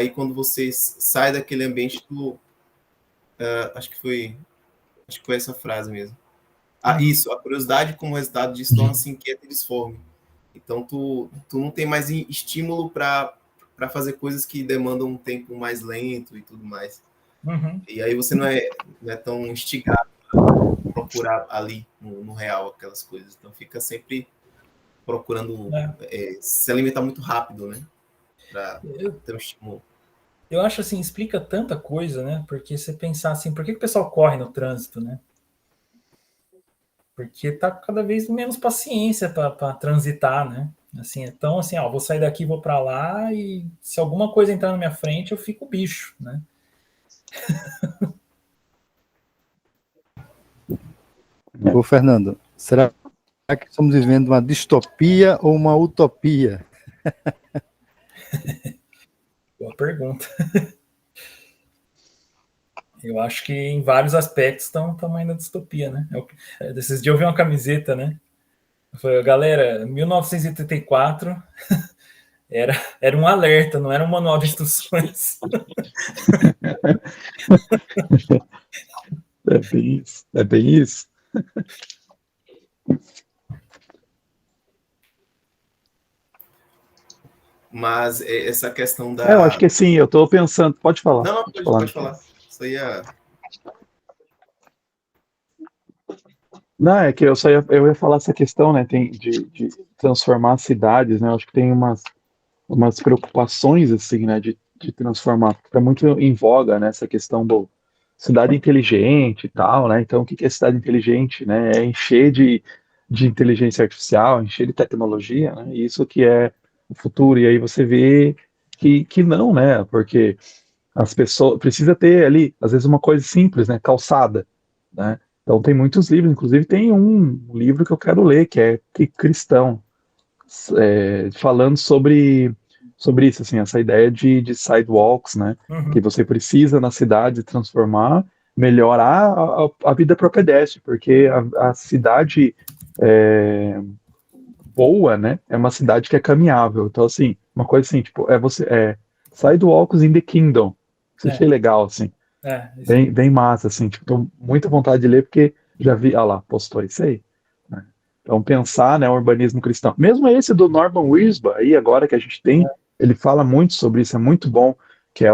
quando você sai daquele ambiente, acho que foi essa frase mesmo. Isso, a curiosidade como resultado disso torna-se inquieta e disforme. Então, tu não tem mais estímulo para fazer coisas que demandam um tempo mais lento e tudo mais. E aí você não é tão instigado a procurar ali no real aquelas coisas. Então, fica sempre procurando se alimentar muito rápido, né? Para ter um estímulo. Eu acho assim, explica tanta coisa, né? Porque você pensar assim, por que o pessoal corre no trânsito, né? Porque tá cada vez menos paciência para transitar, né? Assim, então assim, vou sair daqui, vou para lá e se alguma coisa entrar na minha frente, eu fico bicho, né? Ô, Fernando, será que estamos vivendo uma distopia ou uma utopia? Boa pergunta. Eu acho que em vários aspectos estamos ainda distopia, né? Desses dias eu vi uma camiseta, né? Foi, galera, 1984 era um alerta, não era um manual de instruções. É bem isso. É bem isso. Mas essa questão da... Eu acho que sim, eu estou pensando... Pode falar. Não, pode falar. Isso aí é... Não, é que eu ia falar essa questão, né, de transformar as cidades, né, eu acho que tem umas preocupações, assim, né, de transformar, é muito em voga, né, essa questão do cidade inteligente e tal, né, então o que que é cidade inteligente, né, é encher de inteligência artificial, encher de tecnologia, né, e isso que é o futuro, e aí você vê que não, né, porque as pessoas, precisa ter ali, às vezes uma coisa simples, né, calçada, né, então tem muitos livros, inclusive tem um livro que eu quero ler, que é cristão, falando sobre isso, assim, essa ideia de sidewalks, né? Que você precisa na cidade transformar, melhorar a vida para o pedestre, porque a cidade boa, né? É uma cidade que é caminhável. Então, assim, uma coisa assim, tipo, sidewalks in the kingdom. Isso achei legal, assim. Bem massa, assim, tipo, tô muita vontade de ler, porque já vi, lá, postou isso aí. Né? Então, pensar, né, o urbanismo cristão. Mesmo esse do Norman Wirsba, aí agora que a gente tem, ele fala muito sobre isso, é muito bom, que é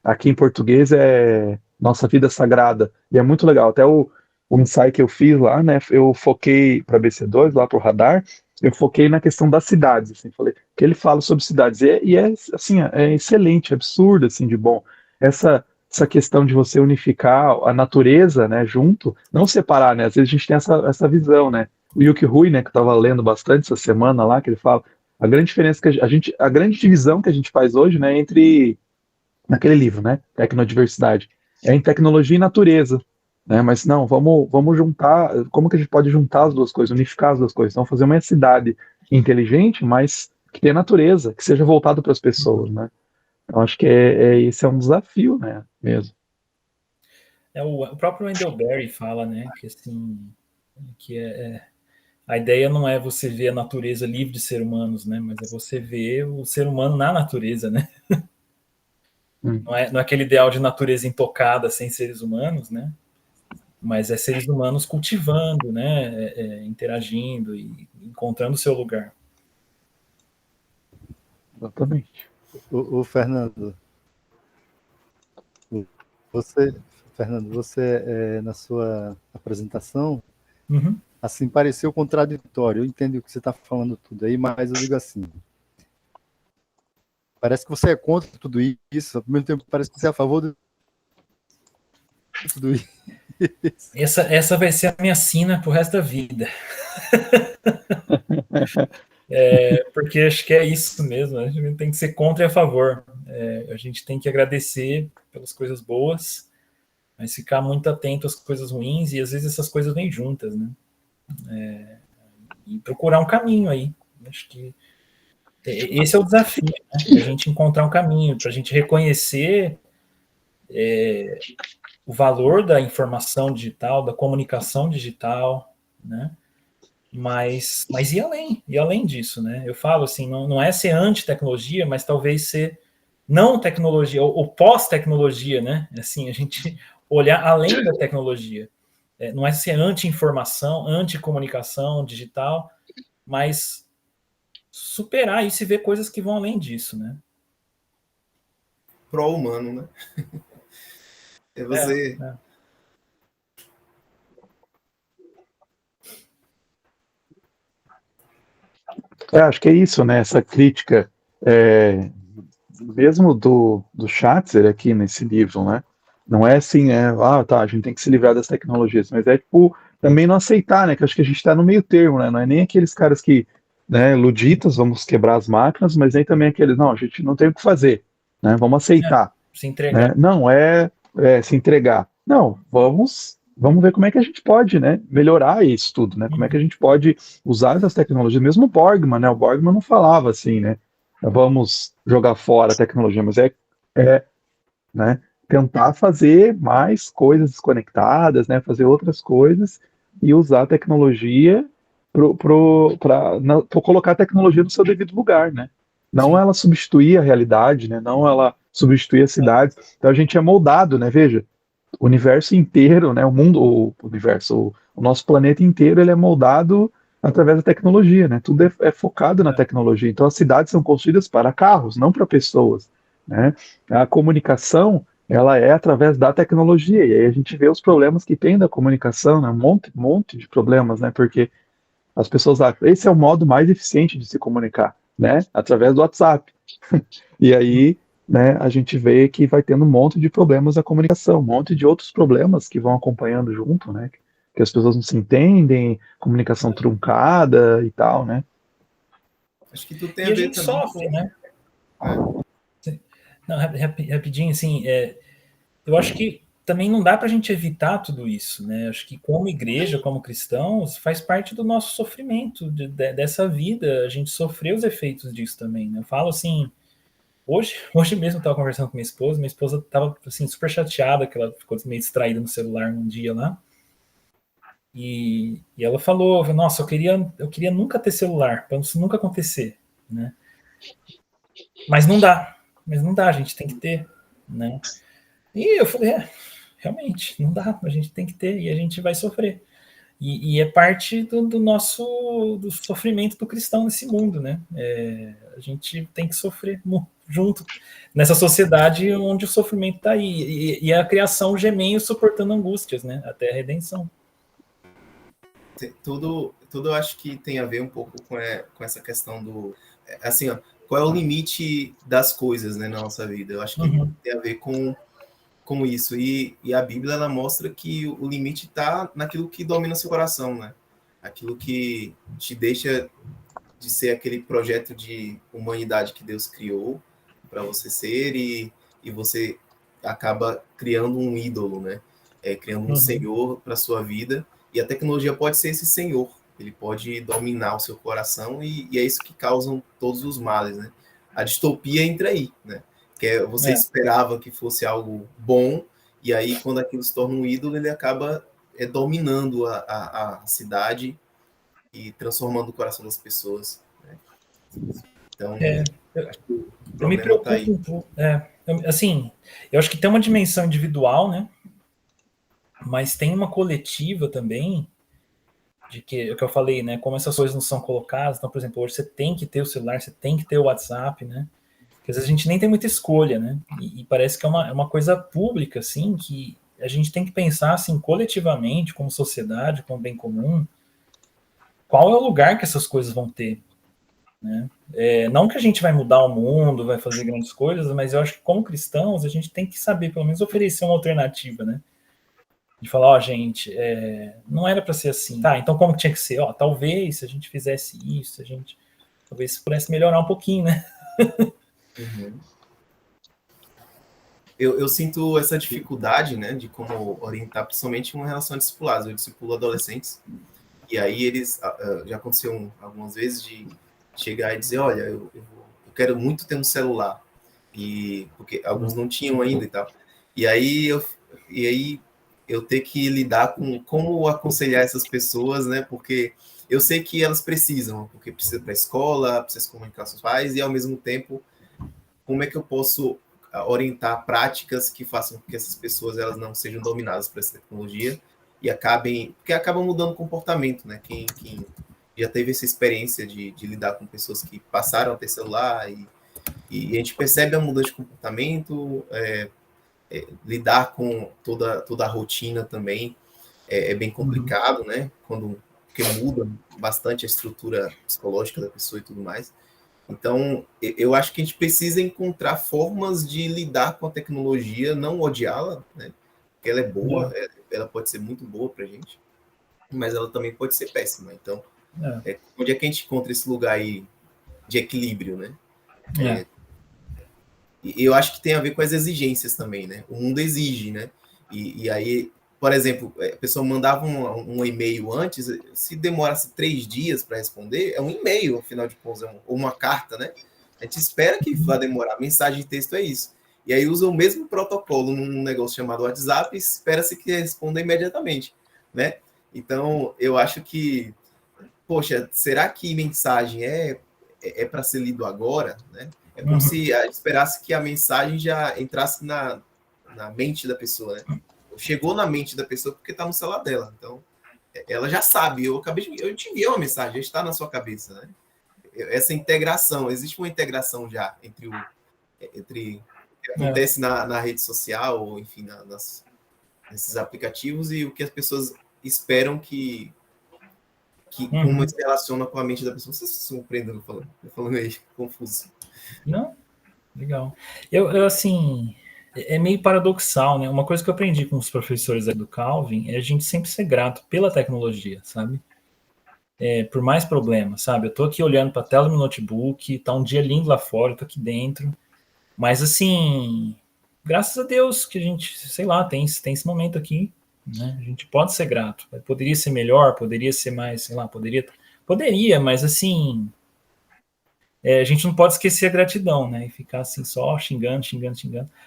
aqui em português é Nossa Vida Sagrada, e é muito legal. Até o ensaio que eu fiz lá, né, eu foquei para BC2, lá para o Radar, eu foquei na questão das cidades, assim, falei, que ele fala sobre cidades, e assim, é excelente, absurdo, assim, de bom. Essa questão de você unificar a natureza, né, junto, não separar, né, às vezes a gente tem essa visão, né, o Yuki Rui, né, que eu estava lendo bastante essa semana lá, que ele fala, a grande diferença que a grande divisão que a gente faz hoje, né, naquele livro, né, Tecnodiversidade, é em tecnologia e natureza, né, mas não, vamos juntar, como que a gente pode juntar as duas coisas, unificar as duas coisas, então fazer uma cidade inteligente, mas que tenha natureza, que seja voltado para as pessoas, né. Eu acho que esse é um desafio, né, mesmo. O próprio Wendell Berry fala, né, que assim, que a ideia não é você ver a natureza livre de seres humanos, né, mas é você ver o ser humano na natureza, né. Não é aquele ideal de natureza intocada sem seres humanos, né, mas é seres humanos cultivando, né, interagindo e encontrando o seu lugar. Exatamente. O Fernando, você na sua apresentação, assim, pareceu contraditório. Eu entendo o que você está falando tudo aí, mas eu digo assim, parece que você é contra tudo isso, ao mesmo tempo parece que você é a favor de tudo isso. Essa vai ser a minha sina pro resto da vida. Porque acho que é isso mesmo, a gente tem que ser contra e a favor. A gente tem que agradecer pelas coisas boas, mas ficar muito atento às coisas ruins, e às vezes essas coisas vêm juntas, né? E procurar um caminho aí. Acho que esse é o desafio, né? A gente encontrar um caminho, para a gente reconhecer o valor da informação digital, da comunicação digital, né? Mas e além disso, né? Eu falo assim, não é ser anti-tecnologia, mas talvez ser não tecnologia, ou pós-tecnologia, né? Assim, a gente olhar além da tecnologia. Não é ser anti-informação, anti-comunicação digital, mas superar isso e ver coisas que vão além disso, né? Pró-humano, né? Você... Acho que é isso, né? Essa crítica, mesmo do Schatzer aqui nesse livro, né? Não é assim, tá, a gente tem que se livrar das tecnologias, mas é tipo, também não aceitar, né? Que acho que a gente está no meio termo, né? Não é nem aqueles caras que, né, luditas, vamos quebrar as máquinas, mas nem também aqueles, não, a gente não tem o que fazer, né? Vamos aceitar. Se entregar. Né? Não se entregar. Não, vamos ver como é que a gente pode, né, melhorar isso tudo, né? Como é que a gente pode usar essas tecnologias. Mesmo o Borgman, né? O Borgman não falava assim, né? Vamos jogar fora a tecnologia, mas né, tentar fazer mais coisas desconectadas, né? Fazer outras coisas e usar a tecnologia para colocar a tecnologia no seu devido lugar, né? Não Sim. ela substituir a realidade, né? Não ela substituir as cidades. Então a gente é moldado, né? Veja, o universo inteiro, né? O nosso planeta inteiro, ele é moldado através da tecnologia, né? Tudo é focado na tecnologia. Então as cidades são construídas para carros, não para pessoas, né? A comunicação, ela é através da tecnologia. E aí a gente vê os problemas que tem da comunicação, né? Um monte de problemas, né? Porque as pessoas acham, esse é o modo mais eficiente de se comunicar, né? Através do WhatsApp. E aí, né, a gente vê que vai tendo um monte de problemas da comunicação, um monte de outros problemas que vão acompanhando junto, né? Que as pessoas não se entendem, comunicação truncada e tal, né? Acho que tudo tem E a a ver gente também sofre, com... né? Não, rapidinho, assim, eu acho que também não dá para a gente evitar tudo isso, né? Acho que como igreja, como cristãos, faz parte do nosso sofrimento, dessa vida, a gente sofreu os efeitos disso também, né? Eu falo assim, hoje mesmo eu estava conversando com minha esposa estava assim, super chateada, que ela ficou meio distraída no celular um dia lá, e ela falou, nossa, eu queria nunca ter celular, para isso nunca acontecer, né? Mas não dá, a gente tem que ter, né? E eu falei, realmente, não dá, a gente tem que ter e a gente vai sofrer. E é parte do nosso do sofrimento do cristão nesse mundo, né? A gente tem que sofrer junto nessa sociedade onde o sofrimento está aí. E a criação gemendo suportando angústias, né? Até a redenção. Tudo eu acho que tem a ver um pouco com essa questão do... Assim, ó, qual é o limite das coisas, né, na nossa vida? Eu acho que tem a ver com isso. E a Bíblia, ela mostra que o limite está naquilo que domina seu coração, né? Aquilo que te deixa de ser aquele projeto de humanidade que Deus criou para você ser, e você acaba criando um ídolo, né? Criando um senhor para sua vida. E a tecnologia pode ser esse senhor. Ele pode dominar o seu coração, e é isso que causam todos os males, né? A distopia entra aí, né? Que você esperava que fosse algo bom, e aí quando aquilo se torna um ídolo, ele acaba dominando a cidade e transformando o coração das pessoas, né? Então, acho que o Eu me problema está aí. preocupo um pouco. Assim, eu acho que tem uma dimensão individual, né? Mas tem uma coletiva também, de que o que eu falei, né? Como essas coisas não são colocadas. Então, por exemplo, hoje você tem que ter o celular, você tem que ter o WhatsApp, né? Porque às vezes a gente nem tem muita escolha, né? E parece que é uma coisa pública, assim, que a gente tem que pensar, assim, coletivamente, como sociedade, como bem comum, qual é o lugar que essas coisas vão ter, né? Não que a gente vai mudar o mundo, vai fazer grandes coisas, mas eu acho que como cristãos a gente tem que saber, pelo menos, oferecer uma alternativa, né? De falar, gente, não era para ser assim. Tá, então como que tinha que ser? Talvez se a gente fizesse isso, a gente... Talvez pudesse melhorar um pouquinho, né? Uhum. Eu sinto essa dificuldade, né, de como orientar, principalmente em relação a discipulados. Eu discipulo adolescentes, e aí eles, já aconteceu algumas vezes de chegar e dizer, olha, eu quero muito ter um celular, porque alguns não tinham ainda e tal. E aí eu ter que lidar com como aconselhar essas pessoas, né, porque eu sei que elas precisam, porque precisa para a escola, precisa se comunicar com os pais, e ao mesmo tempo, como é que eu posso orientar práticas que façam com que essas pessoas elas não sejam dominadas por essa tecnologia e acabam mudando o comportamento, né? Quem já teve essa experiência de lidar com pessoas que passaram a ter celular e a gente percebe a mudança de comportamento, lidar com toda a rotina também é bem complicado, né? Porque muda bastante a estrutura psicológica da pessoa e tudo mais. Então, eu acho que a gente precisa encontrar formas de lidar com a tecnologia, não odiá-la, né? Porque ela é boa, ela pode ser muito boa para a gente, mas ela também pode ser péssima. Então, onde é que a gente encontra esse lugar aí de equilíbrio, né? E eu acho que tem a ver com as exigências também, né? O mundo exige, né? E aí, por exemplo, a pessoa mandava um e-mail antes, se demorasse 3 dias para responder, é um e-mail, afinal de contas, ou uma carta, né? A gente espera que vá demorar. Mensagem de texto é isso. E aí usa o mesmo protocolo num negócio chamado WhatsApp e espera-se que responda imediatamente, né? Então, eu acho que, poxa, será que mensagem é para ser lido agora, né? É como se esperasse que a mensagem já entrasse na mente da pessoa, né? Chegou na mente da pessoa porque está no celular dela. Então, ela já sabe. Eu te enviei uma mensagem, já está na sua cabeça, né? Essa integração, existe uma integração já entre o que acontece na rede social, ou enfim, nesses aplicativos, e o que as pessoas esperam que como se relaciona com a mente da pessoa. Vocês se compreendem falando aí, confuso. Não, legal. Eu assim, é meio paradoxal, né? Uma coisa que eu aprendi com os professores do Calvin é a gente sempre ser grato pela tecnologia, sabe? Por mais problemas, sabe? Eu tô aqui olhando para a tela do meu notebook, tá um dia lindo lá fora, eu tô aqui dentro, mas assim, graças a Deus que a gente, sei lá, tem esse momento aqui, né? A gente pode ser grato. Poderia ser melhor, poderia ser mais, sei lá, poderia, mas assim, a gente não pode esquecer a gratidão, né? E ficar assim só xingando.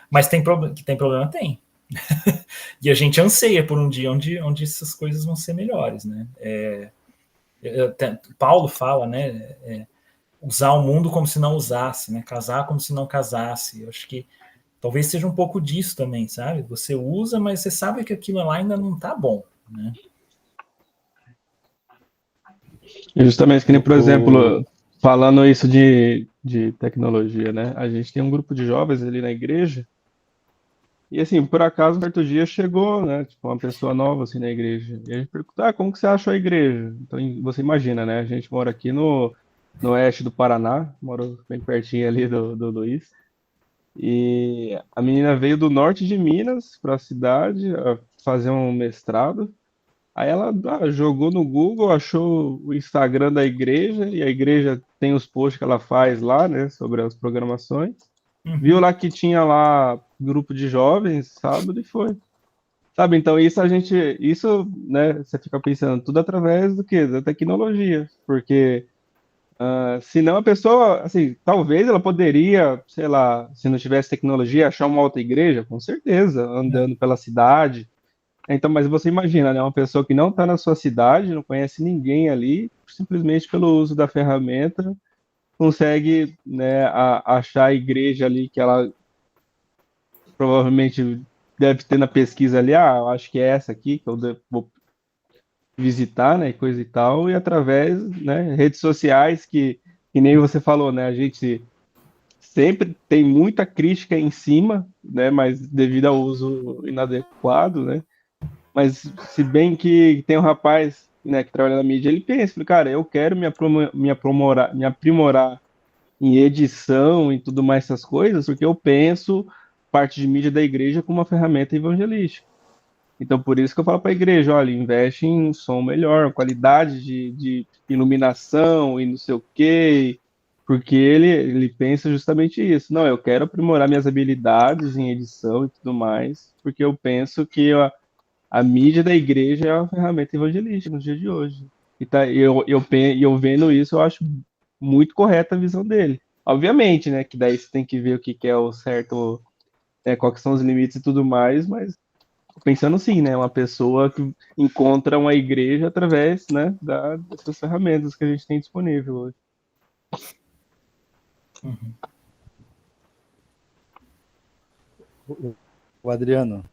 Mas tem problema? Tem. E a gente anseia por um dia onde essas coisas vão ser melhores, né? Paulo fala, né? Usar o mundo como se não usasse, né? Casar como se não casasse. Eu acho que talvez seja um pouco disso também, sabe? Você usa, mas você sabe que aquilo lá ainda não tá bom, né? Justamente, que nem, por exemplo, falando isso de tecnologia, né? A gente tem um grupo de jovens ali na igreja, e assim, por acaso, um certo dia chegou, né? Tipo, uma pessoa nova assim na igreja. E a gente perguntou, como que você achou a igreja? Então, você imagina, né? A gente mora aqui no oeste do Paraná, moro bem pertinho ali do Luiz. E a menina veio do norte de Minas para a cidade a fazer um mestrado. Aí ela jogou no Google, achou o Instagram da igreja, e a igreja tem os posts que ela faz lá, né, sobre as programações. Viu lá que tinha lá grupo de jovens, sábado, e foi. Sabe, então isso, né, você fica pensando tudo através do quê? Da tecnologia, porque senão a pessoa, assim, talvez ela poderia, sei lá, se não tivesse tecnologia, achar uma outra igreja, com certeza, andando pela cidade. Então, mas você imagina, né, uma pessoa que não está na sua cidade, não conhece ninguém ali, simplesmente pelo uso da ferramenta, consegue, né, achar a igreja ali que ela provavelmente deve ter na pesquisa ali, eu acho que é essa aqui que eu vou visitar, né, coisa e tal, e através, né, redes sociais que nem você falou, né, a gente sempre tem muita crítica em cima, né, mas devido ao uso inadequado, né, mas se bem que tem um rapaz, né, que trabalha na mídia, ele pensa, cara, eu quero me aprimorar em edição e tudo mais essas coisas, porque eu penso parte de mídia da igreja como uma ferramenta evangelística. Então, por isso que eu falo para a igreja, olha, investe em som melhor, qualidade de iluminação e não sei o quê, porque ele pensa justamente isso. Não, eu quero aprimorar minhas habilidades em edição e tudo mais, porque eu penso que a mídia da igreja é uma ferramenta evangelística no dia de hoje. E eu vendo isso, eu acho muito correta a visão dele. Obviamente, né, que daí você tem que ver o que é o certo, quais são os limites e tudo mais, mas pensando assim, né, uma pessoa que encontra uma igreja através, né, dessas ferramentas que a gente tem disponível hoje. O Adriano,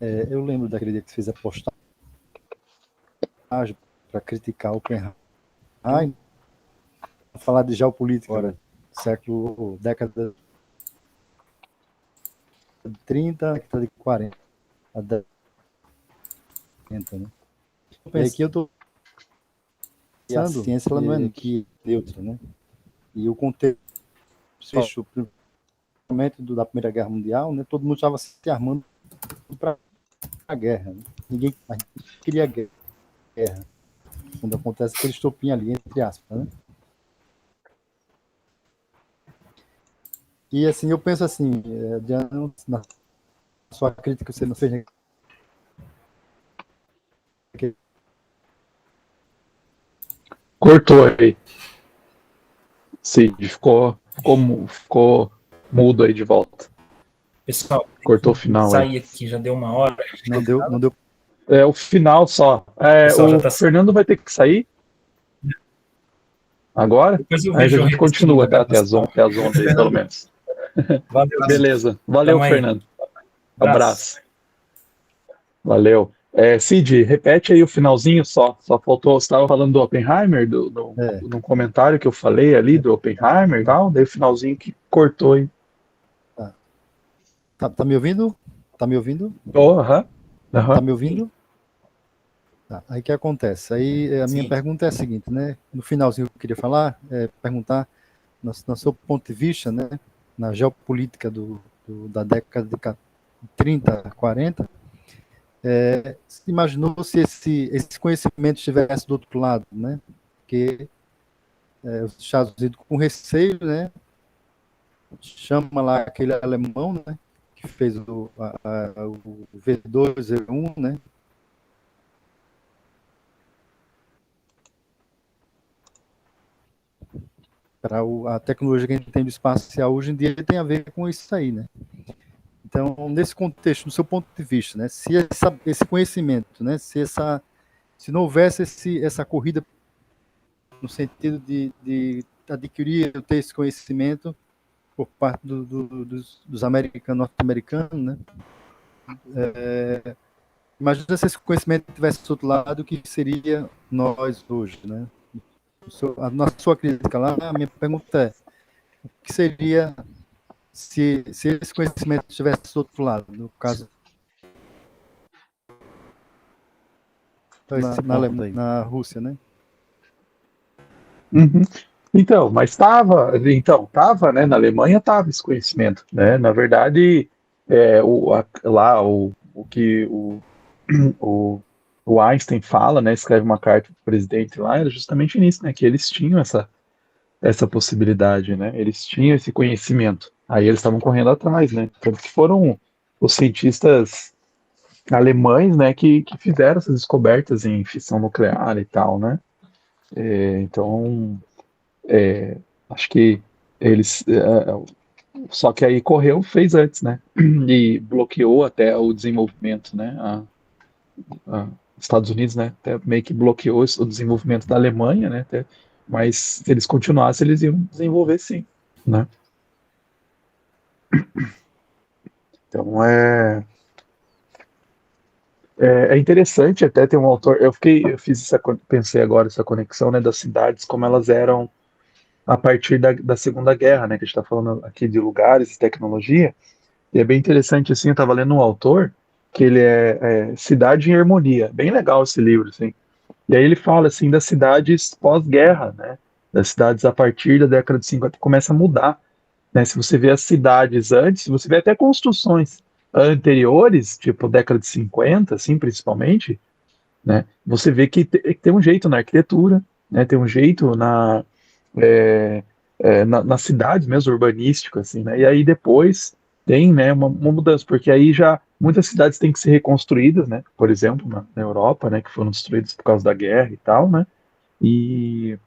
eu lembro daquele dia que você fez a postagem para criticar o Oppenheimer, falar de geopolítica agora, década de 30, década de 40, a década de 40, né? E aqui eu estou pensando, a ciência ela não é que neutra, né? E o contexto da Primeira Guerra Mundial, né? Todo mundo estava se armando para a guerra, né? Ninguém queria guerra. Quando acontece aquele estopim ali, entre aspas, né? E assim, eu penso assim, Adriano, na sua crítica você não fez Cortou aí. Sim, ficou mudo aí de volta. Pessoal, cortou o final sair aqui, já deu uma hora. Não deu. É o final só. O Fernando vai ter que sair agora. Depois eu Aí a vejo gente continua até as 11 aí, pelo menos. Valeu. Beleza. Valeu, Tamo aí. Fernando. Abraço. Valeu. Cid, repete aí o finalzinho só. Só faltou. Você estava falando do Oppenheimer, no comentário que eu falei ali do Oppenheimer e tal. Daí o finalzinho que cortou aí. Tá me ouvindo? Tá me ouvindo? Tá me ouvindo? Tá. Aí o que acontece? Aí a minha pergunta é a seguinte, né? No finalzinho eu queria falar, perguntar, no seu ponto de vista, né? Na geopolítica da década de 30, 40, se imaginou se esse conhecimento estivesse do outro lado, né? Porque os Estados Unidos com receio, né? Chama lá aquele alemão, né? Que fez o V2, V1, né? Para a tecnologia que a gente tem do espaço espacial hoje em dia tem a ver com isso aí, né? Então, nesse contexto, do seu ponto de vista, né? Se esse conhecimento, né? Se não houvesse essa corrida no sentido de adquirir, ter esse conhecimento por parte dos norte-americanos, né? Imagina se esse conhecimento tivesse do outro lado, o que seria nós hoje, né? Na sua crítica lá, a minha pergunta é: o que seria se esse conhecimento estivesse do outro lado, no caso na Rússia, né? Uhum. Então, mas estava, né, na Alemanha estava esse conhecimento, né? Na verdade, o que o Einstein fala, né, escreve uma carta para o presidente lá, era justamente nisso, né, que eles tinham essa possibilidade, né? Eles tinham esse conhecimento. Aí eles estavam correndo atrás, né? Tanto que foram os cientistas alemães, né, que fizeram essas descobertas em fissão nuclear e tal, né? Então, acho que eles. Só que aí fez antes, né? E bloqueou até o desenvolvimento, né? Estados Unidos, né? Até meio que bloqueou o desenvolvimento da Alemanha, né? Mas se eles continuassem, eles iam desenvolver sim, né? Então é interessante até ter um autor. Pensei agora essa conexão, né, das cidades, como elas eram a partir da Segunda Guerra, né? Que a gente está falando aqui de lugares e tecnologia. E é bem interessante, assim, eu estava lendo um autor que ele é Cidade em Harmonia. Bem legal esse livro, assim. E aí ele fala, assim, das cidades pós-guerra, né? Das cidades a partir da década de 50 começa a mudar, né? Se você vê as cidades antes, você vê até construções anteriores, tipo década de 50, assim, principalmente, né? Você vê que tem um jeito na arquitetura, né? Tem um jeito na cidade mesmo, urbanístico, assim, né? E aí depois tem, né, uma mudança, porque aí já muitas cidades têm que ser reconstruídas, né? Por exemplo, na Europa, né, que foram destruídas por causa da guerra e tal, né? E,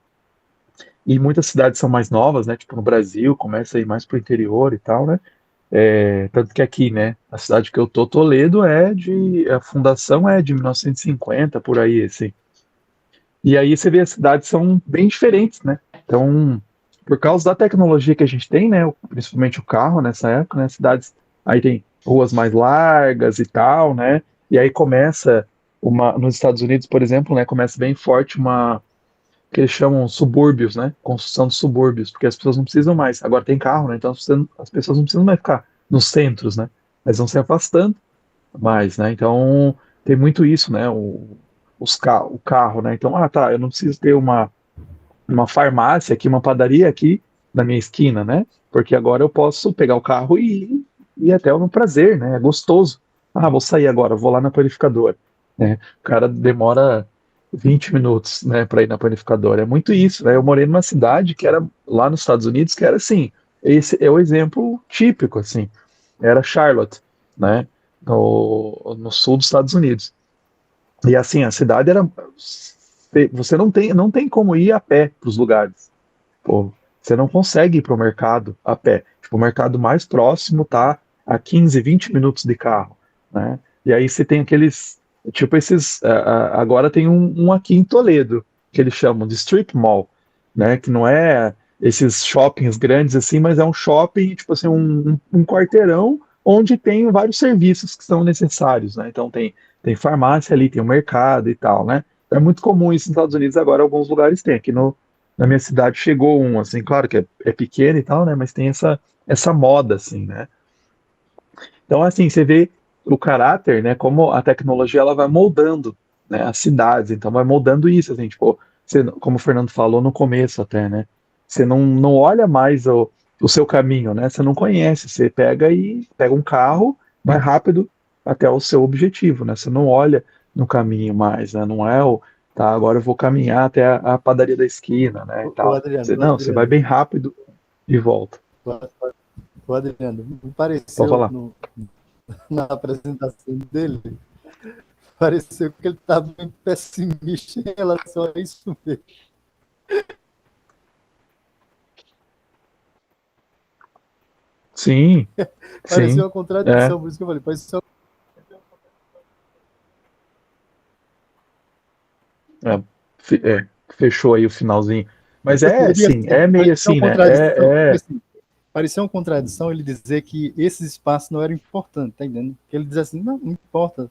e muitas cidades são mais novas, né? Tipo no Brasil, começa a ir mais pro interior e tal, né? Tanto que aqui, né, a cidade que eu tô, Toledo, a fundação é de 1950, por aí, assim. E aí você vê as cidades são bem diferentes, né? Então, por causa da tecnologia que a gente tem, né, principalmente o carro nessa época, né, cidades aí tem ruas mais largas e tal, né? E aí começa nos Estados Unidos, por exemplo, né, começa bem forte uma que eles chamam subúrbios, né? Construção de subúrbios, porque as pessoas não precisam mais. Agora tem carro, né? Então as pessoas não precisam mais ficar nos centros, né? Elas vão se afastando mais, né? Então tem muito isso, né? O carro, né? Então, tá, eu não preciso ter uma farmácia aqui, uma padaria aqui na minha esquina, né? Porque agora eu posso pegar o carro e ir até o meu prazer, né? É gostoso. Vou sair agora, vou lá na panificadora, né? O cara demora 20 minutos, né, para ir na panificadora. É muito isso, né? Eu morei numa cidade que era lá nos Estados Unidos, que era assim, esse é o exemplo típico, assim. Era Charlotte, né? No sul dos Estados Unidos. E assim, a cidade era. Você não tem como ir a pé para os lugares. Pô, você não consegue ir para o mercado a pé. Tipo, o mercado mais próximo tá a 15, 20 minutos de carro, né? E aí você tem aqueles, tipo esses, agora tem um aqui em Toledo, que eles chamam de strip mall, né? Que não é esses shoppings grandes assim, mas é um shopping, tipo assim, um quarteirão onde tem vários serviços que são necessários, né? Então tem farmácia ali, tem o mercado e tal, né? É muito comum isso nos Estados Unidos agora, alguns lugares tem. Aqui na minha cidade chegou um, assim, claro que é pequeno e tal, né? Mas tem essa moda, assim, né? Então, assim, você vê o caráter, né? Como a tecnologia ela vai moldando, né? As cidades, então vai moldando isso, assim, tipo, como o Fernando falou no começo até, né? Você não olha mais o seu caminho, né? Você não conhece, você pega um carro, vai rápido até o seu objetivo, né? Você não olha no caminho mais, né? Não é tá, agora eu vou caminhar até a padaria da esquina, né? E O tal. Adriano, o Não, você vai Adriano, bem rápido e volta. o Adriano, me Pode pareceu falar. na apresentação dele, pareceu que ele estava bem pessimista em relação a isso mesmo. Sim, Pareceu sim. uma contradição, por isso que eu falei, pareceu. Fechou aí o finalzinho. Mas Eu digo sim, assim, é meio pareceu uma assim, né? contradição, assim, parecia uma contradição ele dizer que esses espaços não eram importantes, tá entendendo? Que ele diz assim, não importa.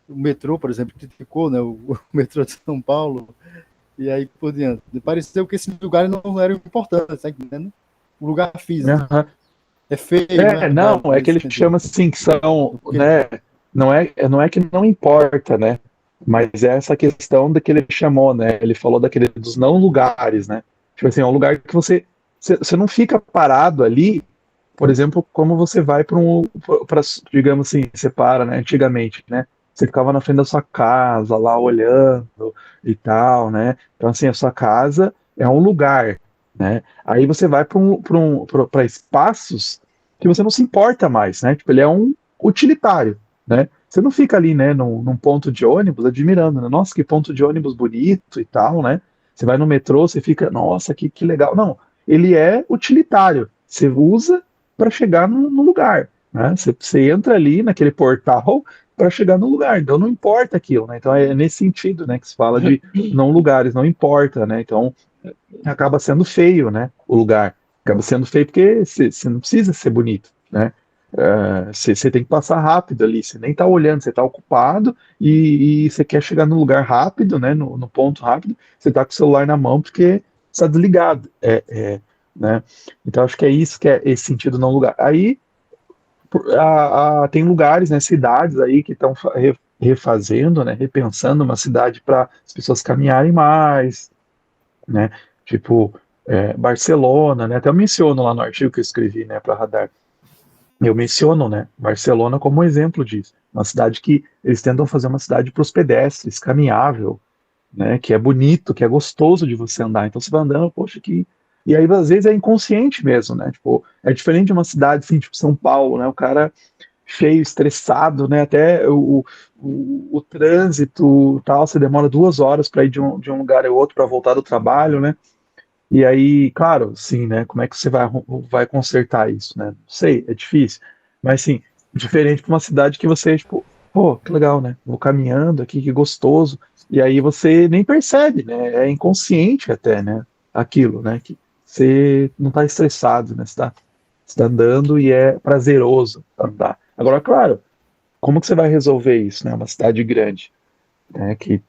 O metrô, por exemplo, criticou, né, o metrô de São Paulo, e aí por diante. Pareceu que esses lugares não eram importantes, tá entendendo? O lugar físico. Aham. É feio, não é Não, é que nesse ele sentido. chama assim, que são, Porque, né? Não é que não importa, né? Mas é essa questão da que ele chamou, né? Ele falou dos não lugares, né? Tipo assim, é um lugar que você não fica parado ali, por exemplo, como você vai digamos assim, você para, né? Antigamente, né? Você ficava na frente da sua casa, lá olhando e tal, né? Então, assim, a sua casa é um lugar, né? Aí você vai para espaços que você não se importa mais, né? Tipo, ele é um utilitário, né? Você não fica ali, né, num ponto de ônibus admirando, né? Nossa, que ponto de ônibus bonito e tal, né? Você vai no metrô, você fica, nossa, que legal. Não, ele é utilitário. Você usa para chegar no lugar, né? Você entra ali naquele portal para chegar no lugar, então não importa aquilo, né? Então é nesse sentido, né, que se fala de não lugares, não importa, né? Então acaba sendo feio, né? O lugar acaba sendo feio porque você não precisa ser bonito, né? Você tem que passar rápido ali, você nem está olhando, você está ocupado e você quer chegar no lugar rápido, né? No ponto rápido, você está com o celular na mão porque está desligado, né? Então acho que é isso que é esse sentido não lugar. Aí tem lugares, né, cidades aí que estão refazendo, né, repensando uma cidade para as pessoas caminharem mais, né? Tipo, Barcelona, né? Até eu menciono lá no artigo que eu escrevi, né, para Radar. Eu menciono, né, Barcelona como um exemplo disso. Uma cidade que eles tentam fazer uma cidade para os pedestres, caminhável, né? Que é bonito, que é gostoso de você andar. Então você vai andando, poxa, que. E aí, às vezes, é inconsciente mesmo, né? Tipo, é diferente de uma cidade assim, tipo São Paulo, né? O cara cheio, estressado, né? Até o trânsito tal, você demora 2 horas para ir de um lugar ao outro para voltar do trabalho, né? E aí, claro, sim, né? Como é que você vai consertar isso, né? Não sei, é difícil. Mas, sim, diferente para uma cidade que você, tipo, pô, que legal, né? Vou caminhando aqui, que gostoso. E aí você nem percebe, né? É inconsciente até, né? Aquilo, né? Que você não está estressado, né? Você tá andando e é prazeroso andar. Agora, claro, como que você vai resolver isso, né? Uma cidade grande, né? Que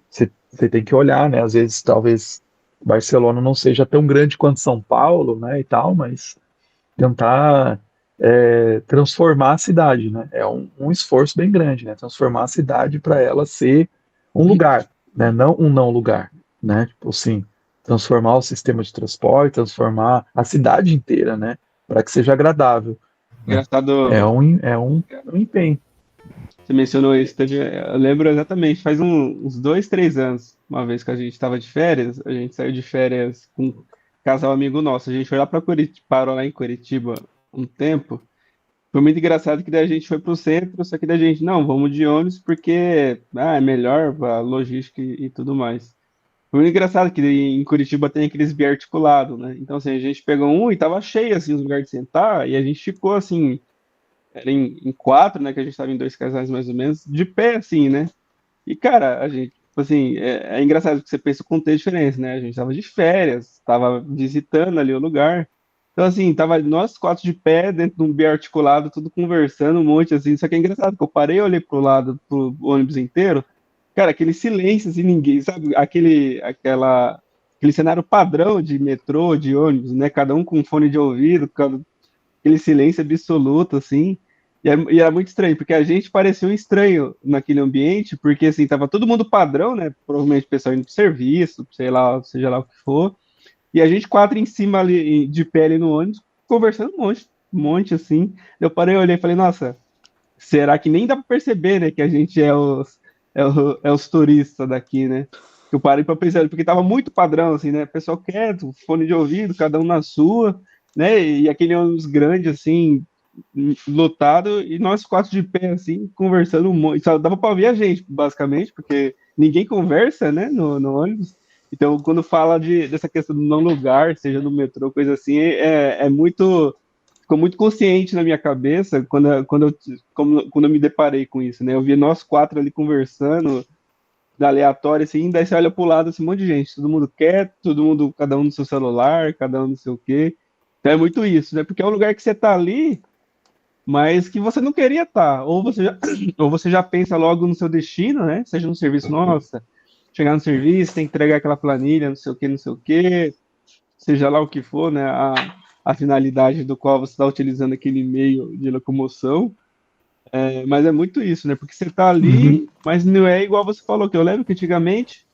você tem que olhar, né? Às vezes, talvez Barcelona não seja tão grande quanto São Paulo, né? E tal, mas tentar transformar a cidade, né? É um esforço bem grande, né? Transformar a cidade para ela ser um lugar, né? Não um não lugar, né? Tipo assim, transformar o sistema de transporte, transformar a cidade inteira, né? Para que seja agradável, né? É Engraçado, um empenho. você mencionou isso. Eu lembro exatamente, faz uns 2, 3 anos, uma vez que a gente estava de férias, a gente saiu de férias com um casal amigo nosso. A gente foi lá para Curitiba, parou lá em Curitiba um tempo. Foi muito engraçado que daí a gente foi pro centro, só que daí a gente, não, vamos de ônibus porque é melhor a logística e tudo mais. Foi muito engraçado que em Curitiba tem aqueles biarticulados, né? Então, assim, a gente pegou um e tava cheio, assim, os lugares de sentar, e a gente ficou, assim, era em quatro, né, que a gente tava em 2 casais mais ou menos, de pé, assim, né? E, cara, a gente, tipo assim, é engraçado que você pensa o contexto diferente, né? A gente tava de férias, tava visitando ali o lugar. Então, assim, tava nós quatro de pé, dentro de um biarticulado, tudo conversando, um monte, assim. Só que é engraçado, que eu parei e olhei pro lado, pro ônibus inteiro, cara, aquele silêncio, assim, ninguém, sabe? Aquele cenário padrão de metrô, de ônibus, né? Cada um com fone de ouvido, aquele silêncio absoluto, assim. E era muito estranho, porque a gente parecia um estranho naquele ambiente, porque, assim, tava todo mundo padrão, né? Provavelmente o pessoal indo pro serviço, sei lá, seja lá o que for. E a gente quatro em cima ali, de pé ali no ônibus, conversando um monte, assim. Eu parei, olhei e falei, nossa, será que nem dá pra perceber, né, que a gente é os turistas daqui, né? Eu parei pra pensar, porque tava muito padrão, assim, né? Pessoal quieto, fone de ouvido, cada um na sua, né? E aquele ônibus grande, assim, lotado, e nós quatro de pé, assim, conversando um monte. Só dava pra ouvir a gente, basicamente, porque ninguém conversa, né, no ônibus. Então, quando fala dessa questão do não lugar, seja no metrô, coisa assim, é muito ficou muito consciente na minha cabeça quando eu me deparei com isso, né? Eu vi nós quatro ali conversando, aleatório, assim, daí você olha pro lado, assim, um monte de gente, todo mundo quieto, todo mundo, cada um no seu celular, cada um não sei o quê. Então é muito isso, né? Porque é um lugar que você tá ali, mas que você não queria estar. Ou você já pensa logo no seu destino, né? Seja no serviço, nossa, chegar no serviço, tem que entregar aquela planilha, não sei o quê, seja lá o que for, né? A finalidade do qual você está utilizando aquele meio de locomoção. Mas é muito isso, né? Porque você está Uhum. ali, mas não é igual você falou, que eu lembro que antigamente,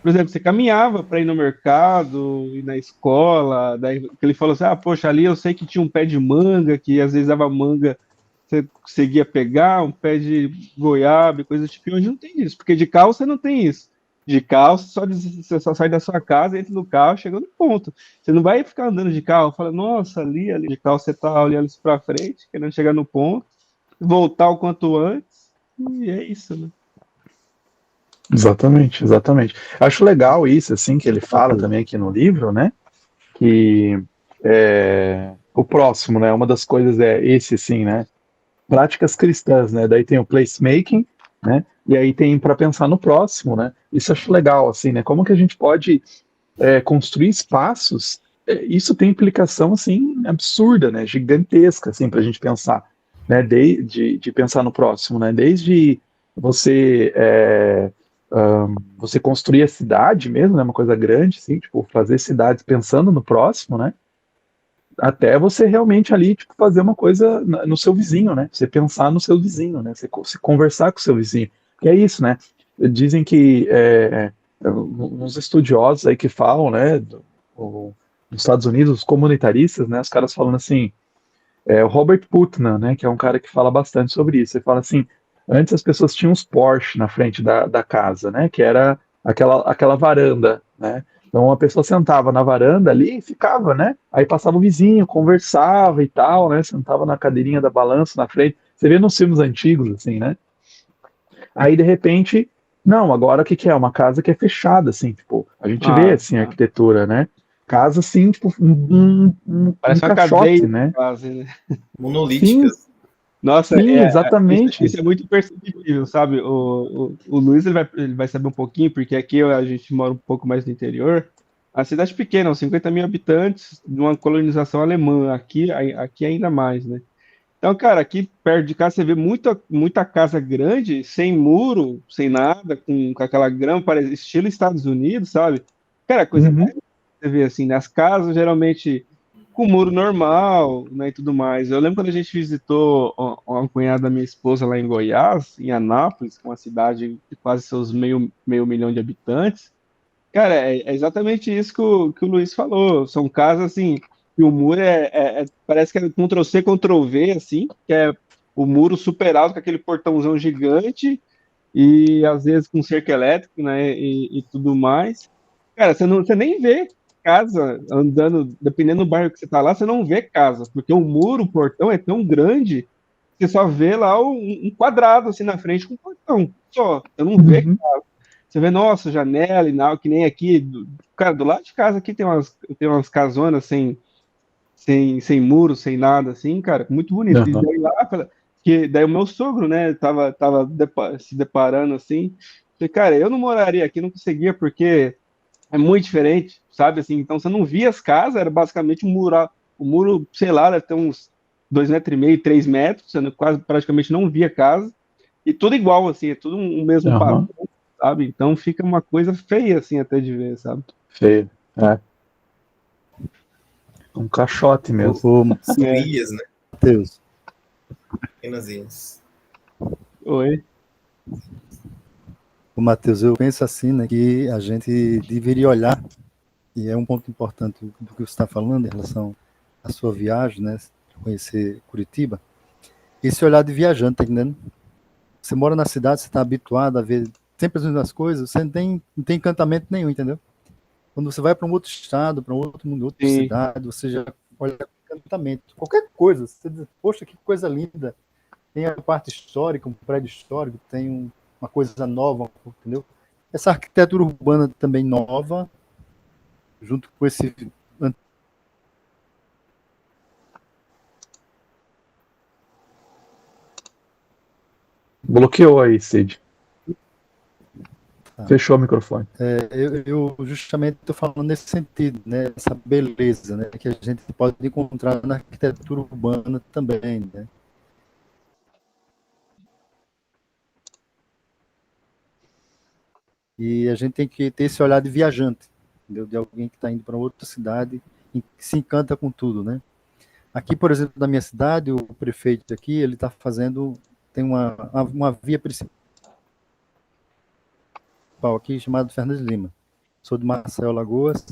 por exemplo, você caminhava para ir no mercado, ir na escola, daí que ele falou assim, ah, poxa, ali eu sei que tinha um pé de manga, que às vezes dava manga, você conseguia pegar, um pé de goiaba, e coisa do tipo, e hoje não tem isso, porque de carro você não tem isso. De carro, você só sai da sua casa, entra no carro, chega no ponto. Você não vai ficar andando de carro, fala, nossa, ali de carro você tá olhando isso para frente, querendo chegar no ponto, voltar o quanto antes, e é isso, né? Exatamente, exatamente. Acho legal isso, assim, que ele fala também aqui no livro, né? Que o próximo, né? Uma das coisas é esse, assim, né? Práticas cristãs, né? Daí tem o placemaking, né? E aí tem para pensar no próximo, né? Isso acho legal, assim, né? Como que a gente pode construir espaços? Isso tem implicação, assim, absurda, né? Gigantesca, assim, para a gente pensar, né? De pensar no próximo, né? Desde você você construir a cidade mesmo, né? Uma coisa grande, assim, tipo, fazer cidades pensando no próximo, né? Até você realmente ali, tipo, fazer uma coisa no seu vizinho, né? Você pensar no seu vizinho, né? Você conversar com o seu vizinho. E é isso, né? Dizem que uns estudiosos aí que falam, né? Nos Estados Unidos, os comunitaristas, né? Os caras falando assim, o Robert Putnam, né? Que é um cara que fala bastante sobre isso. Ele fala assim, antes as pessoas tinham uns Porsche na frente da casa, né? Que era aquela varanda, né? Então a pessoa sentava na varanda ali e ficava, né? Aí passava o vizinho, conversava e tal, né? Sentava na cadeirinha da balança na frente. Você vê nos filmes antigos, assim, né? Aí de repente, não, agora o que que é? Uma casa que é fechada, assim, tipo, a gente vê assim a arquitetura, né? Casa assim, tipo, Parece uma caixote, cadeia, né? quase, né? Monolíticas. Nossa, Sim, exatamente. isso é muito perceptível, sabe? O Luiz ele vai saber um pouquinho, porque aqui a gente mora um pouco mais no interior. A cidade pequena, uns 50 mil habitantes, de uma colonização alemã, aqui ainda mais, né? Então, cara, aqui perto de casa você vê muita casa grande, sem muro, sem nada, com aquela grama, estilo Estados Unidos, sabe? Cara, coisa Uhum. mais você vê assim, nas casas geralmente com muro normal, né, e tudo mais. Eu lembro quando a gente visitou uma cunhada da minha esposa lá em Goiás, em Anápolis, uma cidade de quase seus meio milhão de habitantes. Cara, é exatamente isso que o Luiz falou. São casas assim, que o muro parece que é Ctrl+C, Ctrl+V, assim, que é o muro super alto, com aquele portãozão gigante, e às vezes com cerca elétrica, né, e tudo mais. Cara, você nem vê casa andando, dependendo do bairro que você tá lá, você não vê casa, porque o muro, o portão é tão grande, que você só vê lá um quadrado assim na frente com um portão, só. Você não vê. Uhum. Você vê, nossa, janela e não, que nem aqui. Cara, do lado de casa aqui tem umas casonas sem muro, sem nada, assim, cara, muito bonito. E Uhum. daí lá, que daí o meu sogro, né, tava se deparando assim. Falei, cara, eu não moraria aqui, não conseguia, porque é muito diferente, sabe? Assim, então você não via as casas, era basicamente um muro, o muro, sei lá, deve ter uns 2,5 metros, 3 metros, você quase praticamente não via casa, e tudo igual, assim, é tudo um mesmo padrão, Uhum. sabe? Então fica uma coisa feia, assim, até de ver, sabe? Feio. É. Um caixote mesmo. São ilhas, né? Matheus, Pequenas ilhas. Oi. Matheus, eu penso assim, né, que a gente deveria olhar, e é um ponto importante do que você está falando em relação à sua viagem, né, conhecer Curitiba, esse olhar de viajante, tá entendendo? Você mora na cidade, você está habituado a ver sempre as mesmas coisas, você não tem encantamento nenhum, entendeu? Quando você vai para um outro estado, para um outro mundo, outra Sim. cidade, você já olha com encantamento. Qualquer coisa, você diz, poxa, que coisa linda. Tem a parte histórica, um prédio histórico, tem uma coisa nova, entendeu? Essa arquitetura urbana também nova, junto com esse... Bloqueou aí, Cid. Fechou o microfone. Eu justamente estou falando nesse sentido, né? Essa beleza, né? Que a gente pode encontrar na arquitetura urbana também, né? E a gente tem que ter esse olhar de viajante, entendeu? De alguém que está indo para outra cidade e que se encanta com tudo, né? Aqui, por exemplo, na minha cidade, o prefeito aqui, ele está tem uma via principal aqui chamada Fernandes Lima. Sou de Marcel Lagoas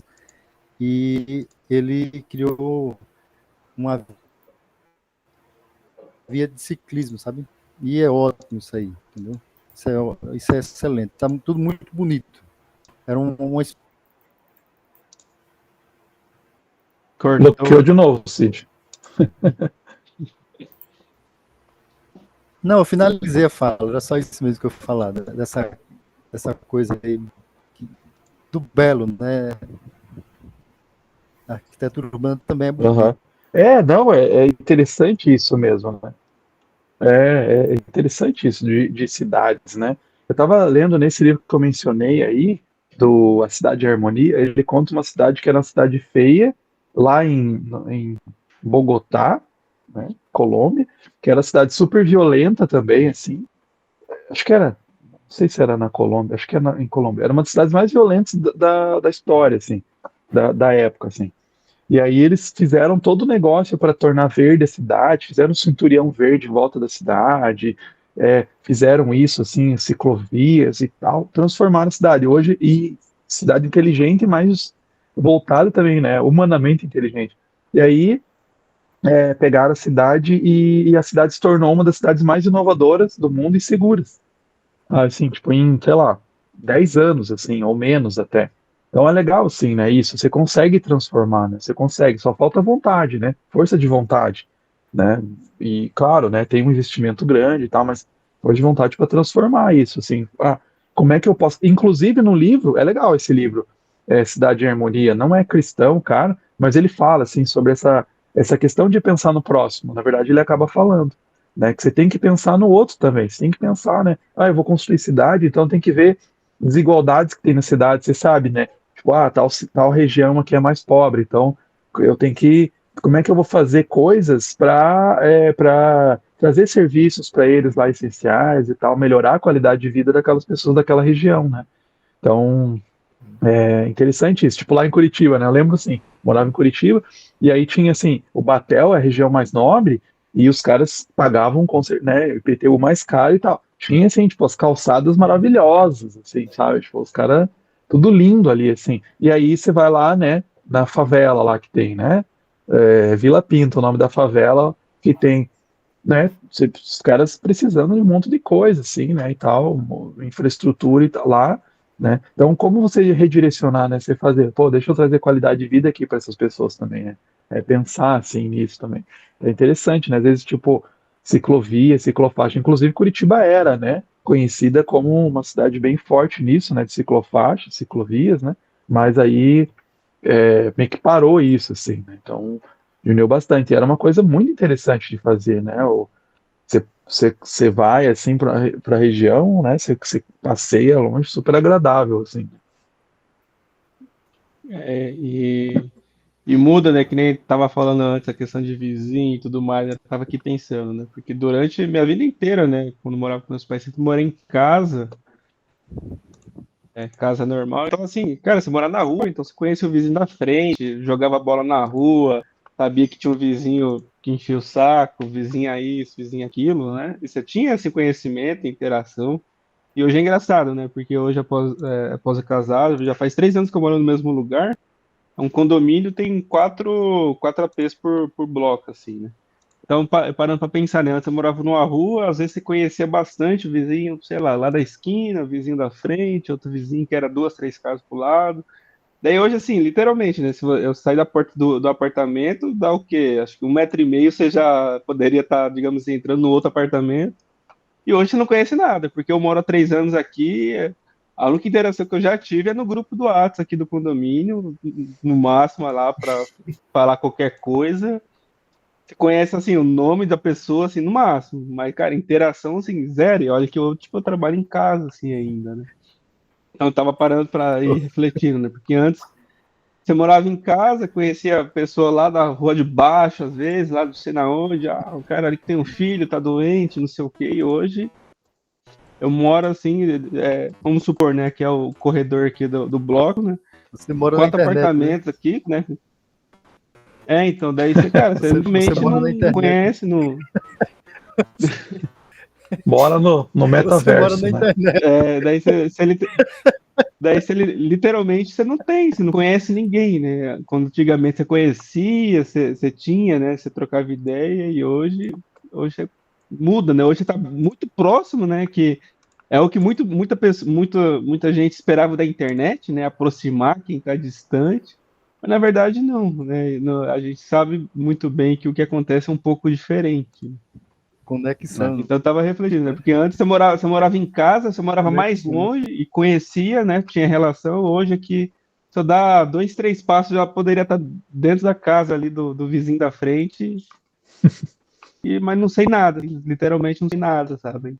e ele criou uma via de ciclismo, sabe? E é ótimo isso aí, entendeu? Isso é excelente. Tá tudo muito bonito. Era uma Bloqueou de novo, Cid. Não, eu finalizei a fala, era só isso mesmo que eu ia falar, dessa coisa aí do belo, né? A arquitetura urbana também é bonita. Não, é interessante isso mesmo, né? É interessante isso de cidades, né? Eu estava lendo nesse livro que eu mencionei aí, A Cidade de Harmonia, ele conta uma cidade que era uma cidade feia, lá em Bogotá, né, Colômbia, que era uma cidade super violenta também, assim. Acho que era, não sei se era na Colômbia, acho que era em Colômbia. Era uma das cidades mais violentas da história, assim, da época, assim. E aí eles fizeram todo o negócio para tornar verde a cidade, fizeram um cinturão verde em volta da cidade, fizeram isso, assim, ciclovias e tal, transformaram a cidade. Hoje, e cidade inteligente, mas voltada também, né, humanamente inteligente. E aí pegaram a cidade e a cidade se tornou uma das cidades mais inovadoras do mundo e seguras. Assim, tipo, sei lá, 10 anos, assim, ou menos até. Então é legal, assim, né? Isso, você consegue transformar, né? Você consegue, só falta vontade, né? Força de vontade, né? E, claro, né, tem um investimento grande e tal, mas força de vontade para transformar isso, assim. Ah, como é que eu posso... Inclusive no livro, é legal esse livro, Cidade em Harmonia, não é cristão, cara, mas ele fala, assim, sobre essa questão de pensar no próximo. Na verdade, ele acaba falando, né, que você tem que pensar no outro também, você tem que pensar, né? Ah, eu vou construir cidade, então tem que ver desigualdades que tem na cidade, você sabe, né? Tipo, tal região aqui é mais pobre, então eu tenho que. Como é que eu vou fazer coisas para trazer serviços para eles lá essenciais e tal, melhorar a qualidade de vida daquelas pessoas daquela região, né? Então, é interessante isso. Tipo, lá em Curitiba, né? Eu lembro assim, morava em Curitiba, e aí tinha assim, o Batel, a região mais nobre, e os caras pagavam, né, IPTU mais caro e tal. Tinha assim, tipo, as calçadas maravilhosas, assim, sabe? Tipo, os caras, tudo lindo ali, assim. E aí você vai lá, né, na favela lá que tem, né? Vila Pinto, o nome da favela, que tem, né? Os caras precisando de um monte de coisa, assim, né? E tal, infraestrutura e tal lá, né? Então, como você redirecionar, né? Você fazer, pô, deixa eu trazer qualidade de vida aqui para essas pessoas também, né? Pensar assim nisso também. É interessante, né? Às vezes, tipo, ciclovia, ciclofaixa, inclusive Curitiba era, né? Conhecida como uma cidade bem forte nisso, né? De ciclofaixa, ciclovias, né? Mas aí meio que parou isso, assim, né? Então, diminuiu bastante. Era uma coisa muito interessante de fazer, né? Você vai, assim, para a região, né? Você passeia longe, super agradável, assim. E muda, né? Que nem tava falando antes, a questão de vizinho e tudo mais. Eu tava aqui pensando, né? Porque durante minha vida inteira, né? Quando eu morava com meus pais, sempre morei em casa, casa normal. Então, assim, cara, você mora na rua, então você conhece o vizinho da frente, jogava bola na rua, sabia que tinha um vizinho que enchia o saco, vizinha isso, vizinha aquilo, né? E você tinha esse conhecimento, interação. E hoje é engraçado, né? Porque hoje, após eu casar, já faz 3 anos que eu moro no mesmo lugar. Um condomínio tem quatro APs por bloco, assim, né? Então, parando para pensar, né? Antes eu morava numa rua, às vezes você conhecia bastante o vizinho, sei lá da esquina, o vizinho da frente, outro vizinho que era 2, 3 casas pro lado. Daí hoje, assim, literalmente, né? Se eu sair da porta do apartamento, dá o quê? Acho que 1,5 metro você já poderia estar, digamos assim, entrando no outro apartamento. E hoje você não conhece nada, porque eu moro há 3 anos aqui. A única interação que eu já tive é no grupo do WhatsApp aqui do condomínio, no máximo lá para falar qualquer coisa. Você conhece assim o nome da pessoa assim no máximo, mas cara, interação assim zero. E olha que eu tipo eu trabalho em casa assim ainda, né? Então eu tava parando para ir refletindo, né? Porque antes você morava em casa, conhecia a pessoa lá da rua de baixo, às vezes, lá de sei na onde, o cara ali que tem um filho, tá doente, não sei o quê, e hoje eu moro assim, vamos supor, né, que é o corredor aqui do bloco, né? Você mora na 4 internet, né? apartamentos aqui, né? Então, daí você, cara, você realmente mora na não internet. conhece, não. Bora no Você mora metaverso, na né? internet. Daí você literalmente você não conhece ninguém, né? Quando antigamente você conhecia, você tinha, né? Você trocava ideia e hoje muda, né? Hoje está muito próximo, né? Que é o que muita gente esperava da internet, né? Aproximar quem está distante. Mas na verdade não, né? A gente sabe muito bem que o que acontece é um pouco diferente. Conexão. Então eu tava refletindo, né? Porque antes você morava em casa, você morava mais longe e conhecia, né? Tinha relação. Hoje aqui, só dá 2, 3 passos, já poderia estar dentro da casa ali do vizinho da frente. Mas não sei nada, literalmente não sei nada, sabe?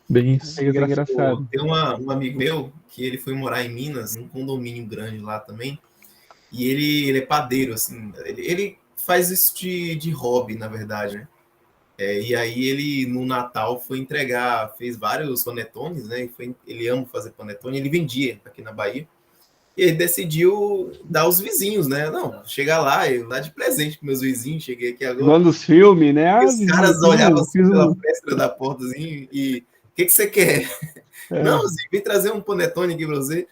Bem É isso. engraçado. Tem um amigo meu que ele foi morar em Minas, num condomínio grande lá também, e ele é padeiro, assim, ele faz isso de hobby, na verdade, né? E aí ele, no Natal, fez vários panetones, né? Ele ama fazer panetone, ele vendia aqui na Bahia, e ele decidiu dar aos vizinhos, né? Não, chegar lá, eu dar de presente para meus vizinhos, cheguei aqui agora. Igual nos filmes, né? E os caras olhavam assim pela fresta da porta assim, e o que você quer? Não, Zi, vim trazer um panetone aqui para você.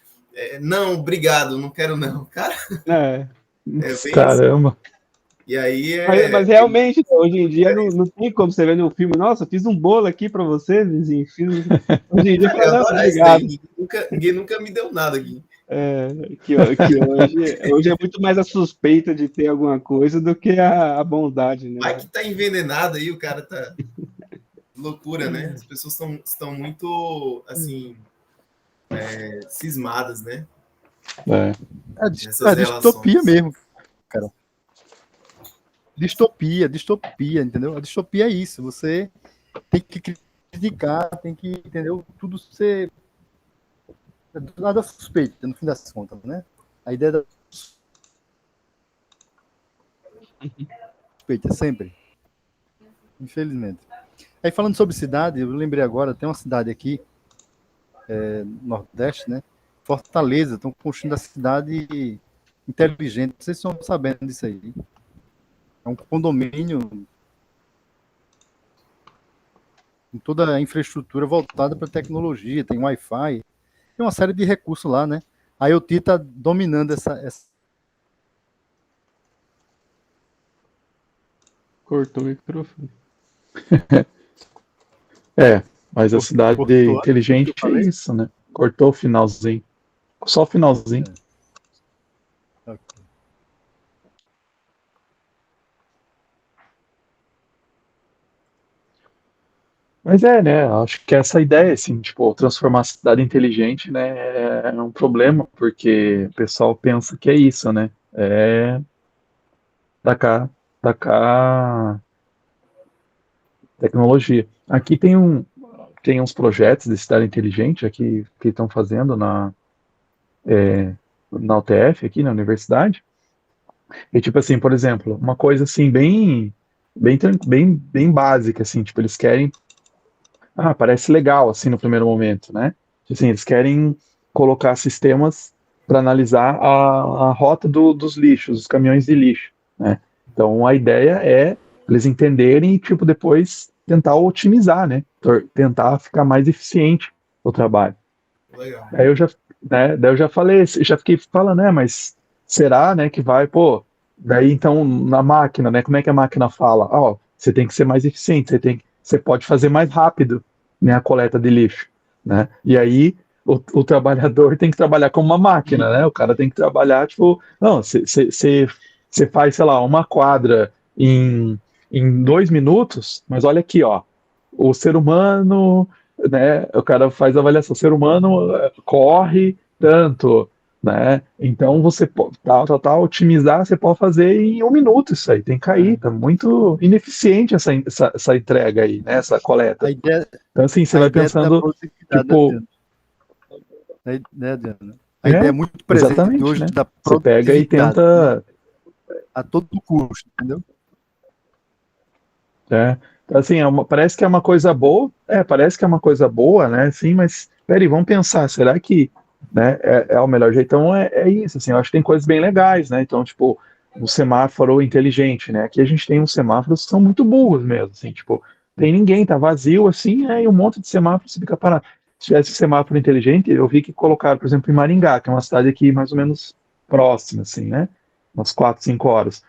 Não, obrigado, não quero não. Cara, É. bem Caramba. E aí Mas realmente, hoje em dia não tem como você ver no filme, nossa, fiz um bolo aqui para você, vizinho. Hoje em dia, eu não, adoro isso obrigado. daí. Ninguém nunca me deu nada aqui. Que hoje é muito mais a suspeita de ter alguma coisa do que a bondade, né? Vai que tá envenenado aí, o cara tá... Loucura, né? As pessoas estão muito, assim, cismadas, né? É distopia mesmo, cara. Distopia, entendeu? A distopia é isso. Você tem que criticar, tem que, entendeu? Tudo ser nada suspeito, no fim das contas, né? A ideia da suspeita sempre. Infelizmente. Aí falando sobre cidade, eu lembrei agora, tem uma cidade aqui, Nordeste, né? Fortaleza, estão construindo a cidade inteligente. Vocês estão sabendo disso aí. É um condomínio com toda a infraestrutura voltada para tecnologia, tem Wi-Fi, tem uma série de recursos lá, né? A IoT está dominando essa... Cortou o microfone. Mas a cidade inteligente é isso, né? Cortou o finalzinho. Só o finalzinho. Okay. Mas né? Acho que essa ideia, assim, tipo, transformar a cidade inteligente, né, é um problema, porque o pessoal pensa que é isso, né? É tacar tecnologia. Aqui tem uns projetos de cidade inteligente aqui que estão fazendo na UTF, aqui na universidade. E tipo assim, por exemplo, uma coisa assim bem básica, assim, tipo, eles querem, parece legal assim no primeiro momento, né? Assim, eles querem colocar sistemas para analisar a rota dos lixos, dos caminhões de lixo, né? Então a ideia é eles entenderem e tipo depois tentar otimizar, né? Tentar ficar mais eficiente o trabalho. Legal. Daí eu já falei, já fiquei falando, mas será, né, que vai, daí então na máquina, né, como é que a máquina fala? Você tem que ser mais eficiente, você pode fazer mais rápido, né, a coleta de lixo, né? E aí o trabalhador tem que trabalhar como uma máquina, né? O cara tem que trabalhar, tipo, não, você faz, sei lá, uma quadra em 2 minutos, mas olha aqui, o ser humano, né? O cara faz a avaliação, o ser humano corre tanto, né? Então você pode otimizar, você pode fazer em 1 minuto isso aí, tem que cair, tá muito ineficiente essa entrega aí, né? Essa coleta. Então assim, você vai pensando, tipo... A ideia é muito presente hoje, né? da produtividade. Você pega e tenta... A todo custo, entendeu? Assim, parece que é uma coisa boa, parece que é uma coisa boa, né? Sim, mas peraí, vamos pensar, será que, né, é o melhor jeito? Então é isso, assim, eu acho que tem coisas bem legais, né? Então, tipo, o semáforo inteligente, né? Aqui a gente tem uns semáforos que são muito burros mesmo, assim, tipo, tem ninguém, tá vazio, assim, e um monte de semáforos você fica parado. Se tivesse semáforo inteligente, eu vi que colocaram, por exemplo, em Maringá, que é uma cidade aqui mais ou menos próxima, assim, né? Umas 4, 5 horas.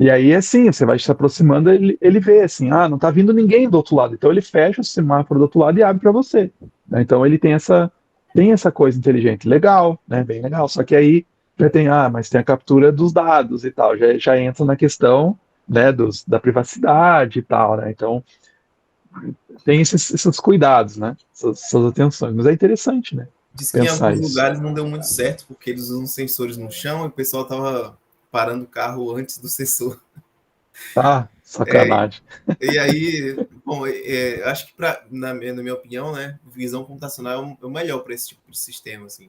E aí, assim, você vai se aproximando, ele vê assim, não tá vindo ninguém do outro lado. Então ele fecha o semáforo do outro lado e abre para você, né? Então ele tem essa coisa inteligente. Legal, né? Bem legal. Só que aí já tem, mas tem a captura dos dados e tal. Já entra na questão, né, da privacidade e tal, né? Então tem esses cuidados, né? Essas atenções. Mas é interessante, né? Diz que em alguns lugares não deu muito certo, porque eles usam sensores no chão e o pessoal tava parando o carro antes do sensor. Sacanagem. E aí, bom, acho que na minha opinião, né, visão computacional é o melhor para esse tipo de sistema, assim,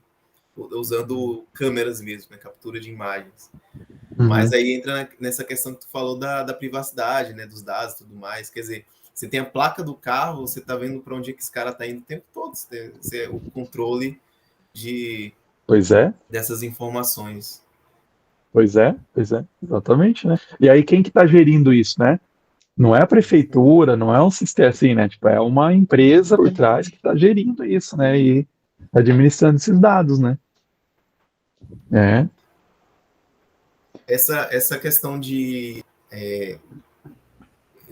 usando câmeras mesmo, né, captura de imagens. Mas aí entra nessa questão que tu falou da privacidade, né, dos dados e tudo mais. Quer dizer, você tem a placa do carro, você tá vendo para onde é que esse cara tá indo o tempo todo. Você tem o controle dessas informações. Pois é, exatamente, né? E aí quem que tá gerindo isso, né? Não é a prefeitura, não é um sistema assim, né? Tipo, é uma empresa por trás que tá gerindo isso, né? E administrando esses dados, né? Essa questão de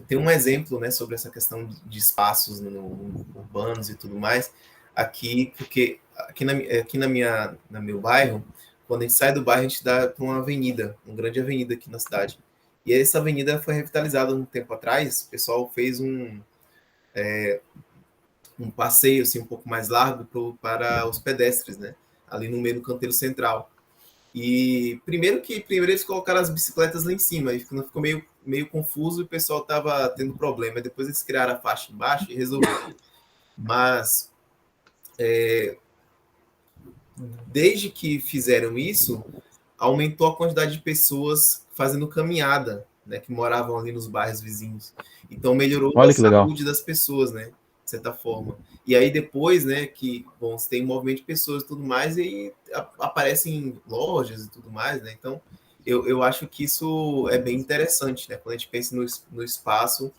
Tem um exemplo, né, sobre essa questão de espaços urbanos e tudo mais, aqui, porque aqui no meu bairro, quando a gente sai do bairro, a gente dá para uma avenida, uma grande avenida aqui na cidade. E essa avenida foi revitalizada um tempo atrás, o pessoal fez um passeio assim, um pouco mais largo para os pedestres, né, ali no meio do canteiro central. E primeiro eles colocaram as bicicletas lá em cima, e ficou meio confuso e o pessoal estava tendo problema. Depois eles criaram a faixa embaixo e resolveram. Mas desde que fizeram isso, aumentou a quantidade de pessoas fazendo caminhada, né, que moravam ali nos bairros vizinhos. Então melhorou a saúde das pessoas, né, de certa forma. E aí depois, né, você tem um movimento de pessoas e tudo mais, e aí aparecem lojas e tudo mais, né, então eu acho que isso é bem interessante, né, quando a gente pensa no espaço,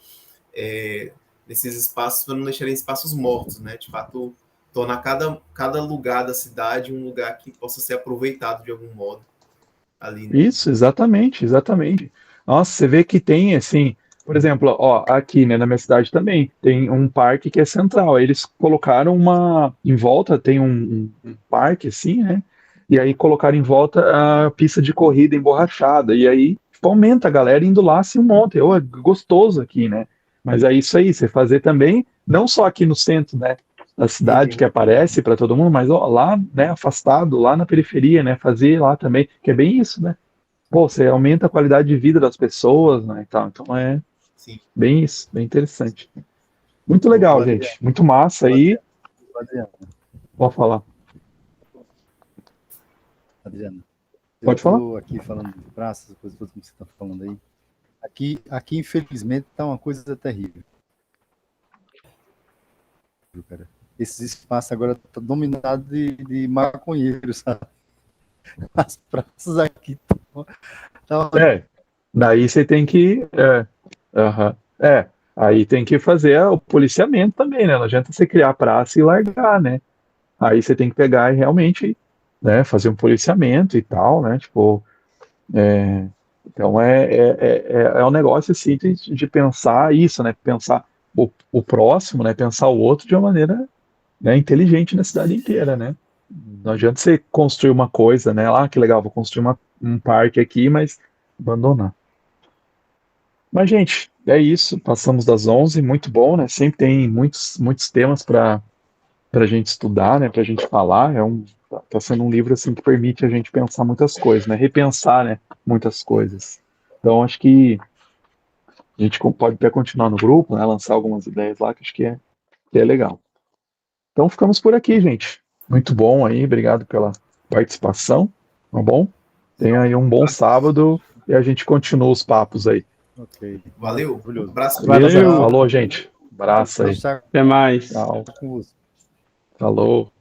nesses espaços, para não deixarem espaços mortos, né, de fato, tornar cada lugar da cidade um lugar que possa ser aproveitado de algum modo. Ali, né? Isso, exatamente. Nossa, você vê que tem, assim, por exemplo, ó, aqui, né, na minha cidade também, tem um parque que é central. Eles colocaram em volta tem um parque, assim, né? E aí colocaram em volta a pista de corrida emborrachada. E aí, tipo, aumenta a galera indo lá assim um monte. É gostoso aqui, né? Mas é isso aí, você fazer também, não só aqui no centro, né? Da cidade que aparece para todo mundo, mas ó, lá, né, afastado, lá na periferia, né, fazer lá também, que é bem isso, né? Pô, você aumenta a qualidade de vida das pessoas, né, e tal. Então Sim. bem isso, bem interessante. Muito legal, gente, muito massa aí. Adriano. Pode falar. Adriano. Pode falar. Eu estou aqui falando de praças, coisas todas que você está falando aí. Aqui, infelizmente, está uma coisa terrível. Cara. Esse espaço agora está dominado de maconheiros, sabe? As praças aqui estão... Daí você tem que... aí tem que fazer o policiamento também, né? Não adianta você criar a praça e largar, né? Aí você tem que pegar e realmente, né, fazer um policiamento e tal, né? Tipo, então é um negócio assim de pensar isso, né? Pensar o próximo, né? Pensar o outro de uma maneira, né, inteligente na cidade inteira, né? Não adianta você construir uma coisa, né? Que legal, vou construir um parque aqui, mas abandonar. Mas, gente, é isso. Passamos das 11, muito bom, né? Sempre tem muitos temas para a gente estudar, né? Para a gente falar. Tá sendo um livro assim que permite a gente pensar muitas coisas, né? Repensar, né? Muitas coisas. Então, acho que a gente pode até continuar no grupo, né? Lançar algumas ideias lá, que acho que é legal. Então, ficamos por aqui, gente. Muito bom aí, obrigado pela participação, tá bom? Tenha aí um bom sábado e a gente continua os papos aí. Ok. Valeu. Um abraço. Valeu. Falou, gente. Abraço aí. Até mais. Tchau. Falou.